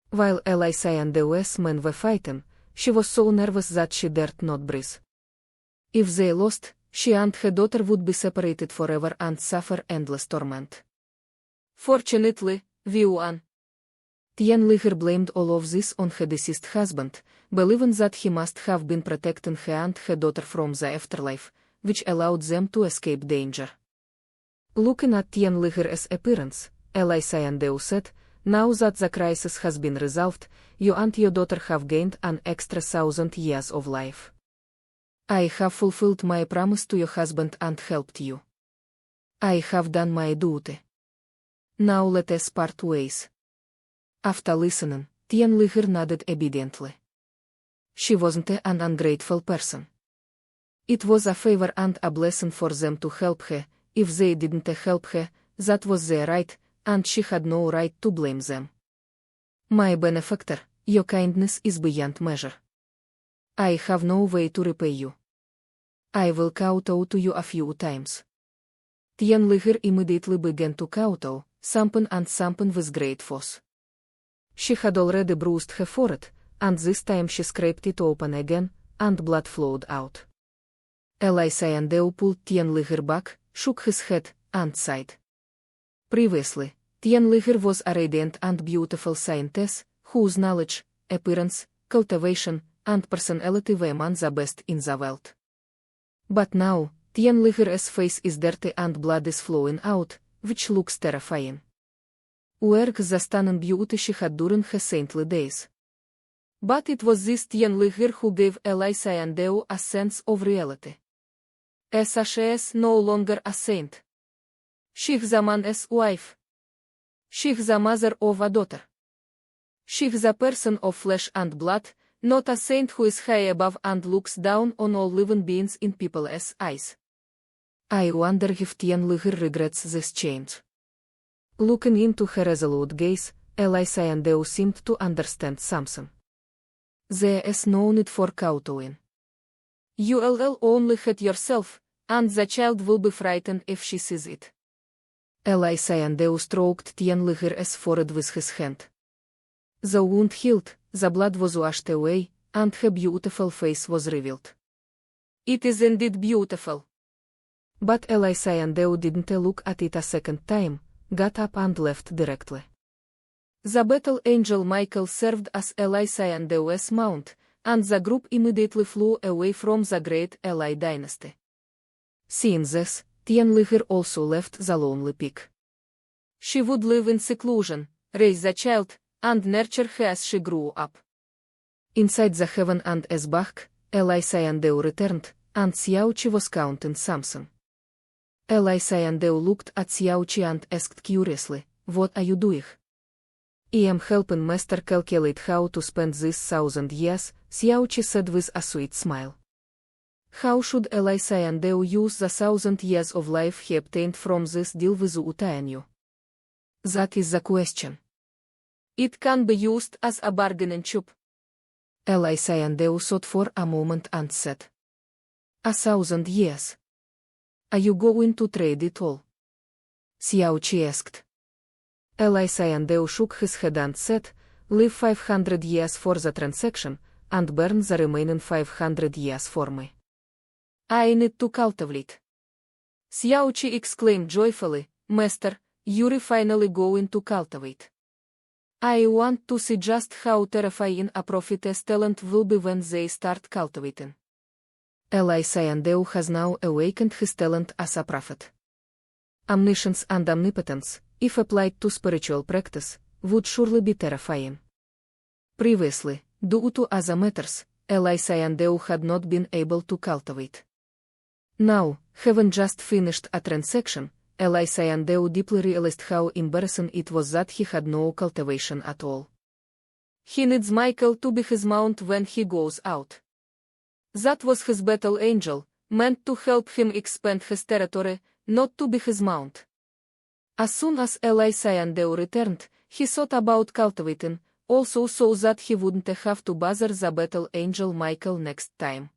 While Xiandao's men were fighting, she was so nervous that she dared not breathe. If they lost, she and her daughter would be separated forever and suffer endless torment. Fortunately, we won. Tian Liger blamed all of this on her deceased husband, believing that he must have been protecting her and her daughter from the afterlife, which allowed them to escape danger. Looking at Tian Liger's appearance, Xiandao said, "Now that the crisis has been resolved, you and your daughter have gained an extra 1,000 years of life. I have fulfilled my promise to your husband and helped you. I have done my duty. Now let us part ways." After listening, Tian Liger nodded obediently. She wasn't an ungrateful person. It was a favor and a blessing for them to help her. If they didn't help her, that was their right, and she had no right to blame them. "My benefactor, your kindness is beyond measure. I have no way to repay you. I will kowtow to you a few times. Tian Liger immediately began to kowtow, sampen and sampen with great force. She had already bruised her forehead, and this time she scraped it open again, and blood flowed out. Xiandao pulled Tian Liger back, shook his head, and sighed. Previously, Tian Liger was a radiant and beautiful scientess, whose knowledge, appearance, cultivation, and personality were among the best in the world. But now, Tian Liger's face is dirty and blood is flowing out, which looks terrifying. Where the stunning beauty she had during her saintly days. But it was this Tian Liger who gave Xiandao a sense of reality. She is no longer a saint. She's a man's wife. She's the mother of a daughter. She's a person of flesh and blood, not a saint who is high above and looks down on all living beings in people's eyes. I wonder if Tian Liger regrets this change. Looking into her resolute gaze, Xiandao seemed to understand something. There is no need for kowtowing. You'll only hurt yourself, and the child will be frightened if she sees it. Xiandao stroked Tian Liger's forehead with his hand. The wound healed, the blood was washed away, and her beautiful face was revealed. It is indeed beautiful. But Xiandao didn't look at it a second time, got up and left directly. The battle angel Michael served as Xiandao's mount, and the group immediately flew away from the great Li dynasty. Seeing this, Tian Liger also left the lonely peak. She would live in seclusion, raise the child, and nurture her as she grew up. Inside the heaven and Esbach, Xiandao returned, and Xiaoqi was counting something. Xiandao looked at Xiaoqi and asked curiously, "What are you doing?" "I am helping Master calculate how to spend these 1,000 years," Xiaoqi said with a sweet smile. How should Xiandao use the 1,000 years of life he obtained from this deal with Utaanyu? That is the question. It can be used as a bargaining chip. Xiandao thought for a moment and said, 1,000 years. Are you going to trade it all? Xiaoqi asked. Xiandao shook his head and said, "Leave 500 years for the transaction, and burn the remaining 500 years for me. I need to cultivate." Xiaoqi exclaimed joyfully, "Master, you're finally going to cultivate. I want to see just how terrifying a prophet's talent will be when they start cultivating." Xiandao has now awakened his talent as a prophet. Omniscience and omnipotence, if applied to spiritual practice, would surely be terrifying. Previously, due to other matters, Xiandao had not been able to cultivate. Now, having just finished a transaction, Xiandao deeply realized how embarrassing it was that he had no cultivation at all. He needs Michael to be his mount when he goes out. That was his battle angel, meant to help him expand his territory, not to be his mount. As soon as Xiandao returned, he thought about cultivating, also so that he wouldn't have to bother the battle angel Michael next time.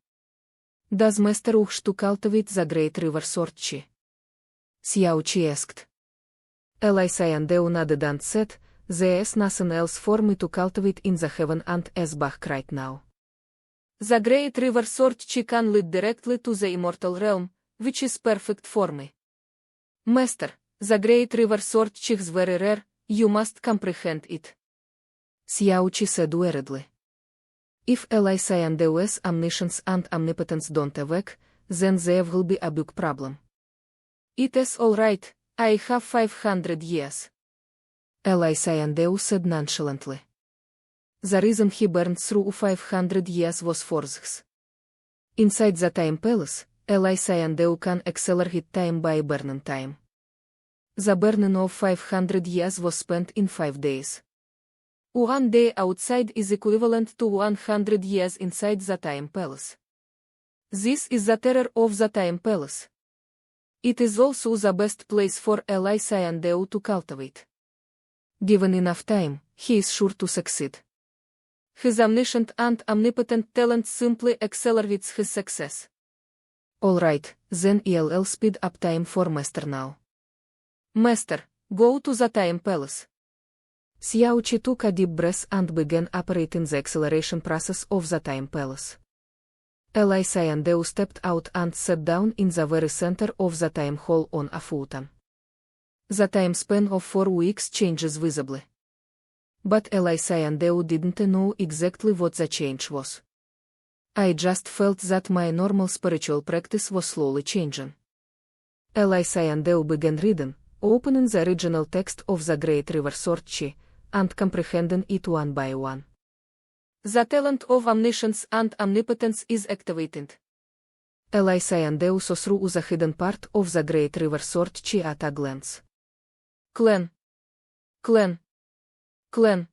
"Does Master wish to cultivate the great river Sorchi?" Xiaoqi asked. Xiandao nodded and said, "There is nothing else for me to cultivate in the heaven and Esbach right now. The great river Sorchi can lead directly to the immortal realm, which is perfect for me. Master, the great river Sorchi is very rare, you must comprehend it." Xiaoqi said weariedly. If Xiandao's omniscience and omnipotence don't awake, then there will be a big problem. "It is all right, I have 500 years. Xiandao said nonchalantly. The reason he burned through 500 years was for this. Inside the time palace, Xiandao can accelerate time by burning time. The burning of 500 years was spent in 5 days. 1 day outside is equivalent to 100 years inside the time palace. This is the terror of the time palace. It is also the best place for Xiandao to cultivate. Given enough time, he is sure to succeed. His omniscient and omnipotent talent simply accelerates his success. Alright, then I'll speed up time for Master now. Master, go to the time palace. Xiao took a deep breath and began operating the acceleration process of the time palace. Xiandao stepped out and sat down in the very center of the time hall on a futon. The time span of 4 weeks changes visibly. But Xiandao didn't know exactly what the change was. I just felt that my normal spiritual practice was slowly changing. Xiandao began reading, opening the original text of the Great River Sword Chi, and comprehending it one by one. The talent of omniscience and omnipotence is activated. Xiandao saw through the hidden part of the Great River Sword Chi at a glance. Clan. Clan. Clan.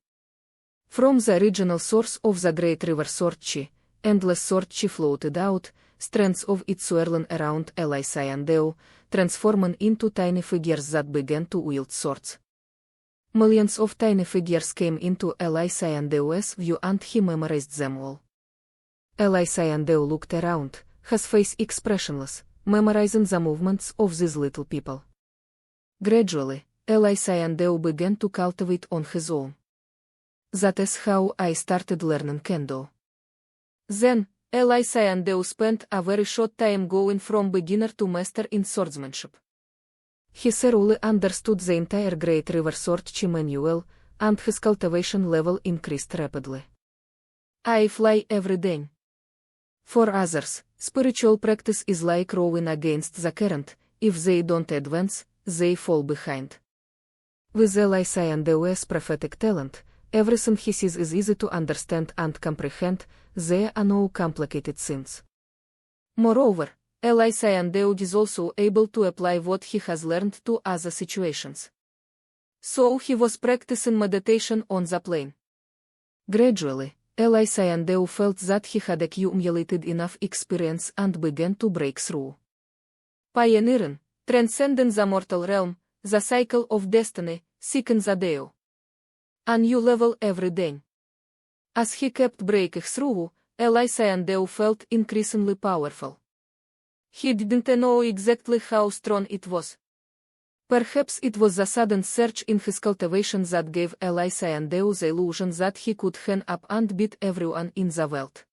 From the original source of the Great River Sword Chi, endless sword chi floated out, strands of it swirling around Xiandao, transforming into tiny figures that began to wield swords. Millions of tiny figures came into Xiandao's view and he memorized them all. Xiandao looked around, his face expressionless, memorizing the movements of these little people. Gradually, Xiandao began to cultivate on his own. That is how I started learning Kendo. Then, Xiandao spent a very short time going from beginner to master in swordsmanship. He thoroughly understood the entire Great River Sword Chi manual, and his cultivation level increased rapidly. I fly every day. For others, spiritual practice is like rowing against the current. If they don't advance, they fall behind. With Xiandao's prophetic talent, everything he sees is easy to understand and comprehend. There are no complicated things. Moreover, Xiandao is also able to apply what he has learned to other situations. So he was practicing meditation on the plane. Gradually, Xiandao felt that he had accumulated enough experience and began to break through. Pioneering, transcending the mortal realm, the cycle of destiny, seeking the Deo. A new level every day. As he kept breaking through, Xiandao felt increasingly powerful. He didn't know exactly how strong it was. Perhaps it was the sudden surge in his cultivation that gave Xiandao the illusion that he could hang up and beat everyone in the world.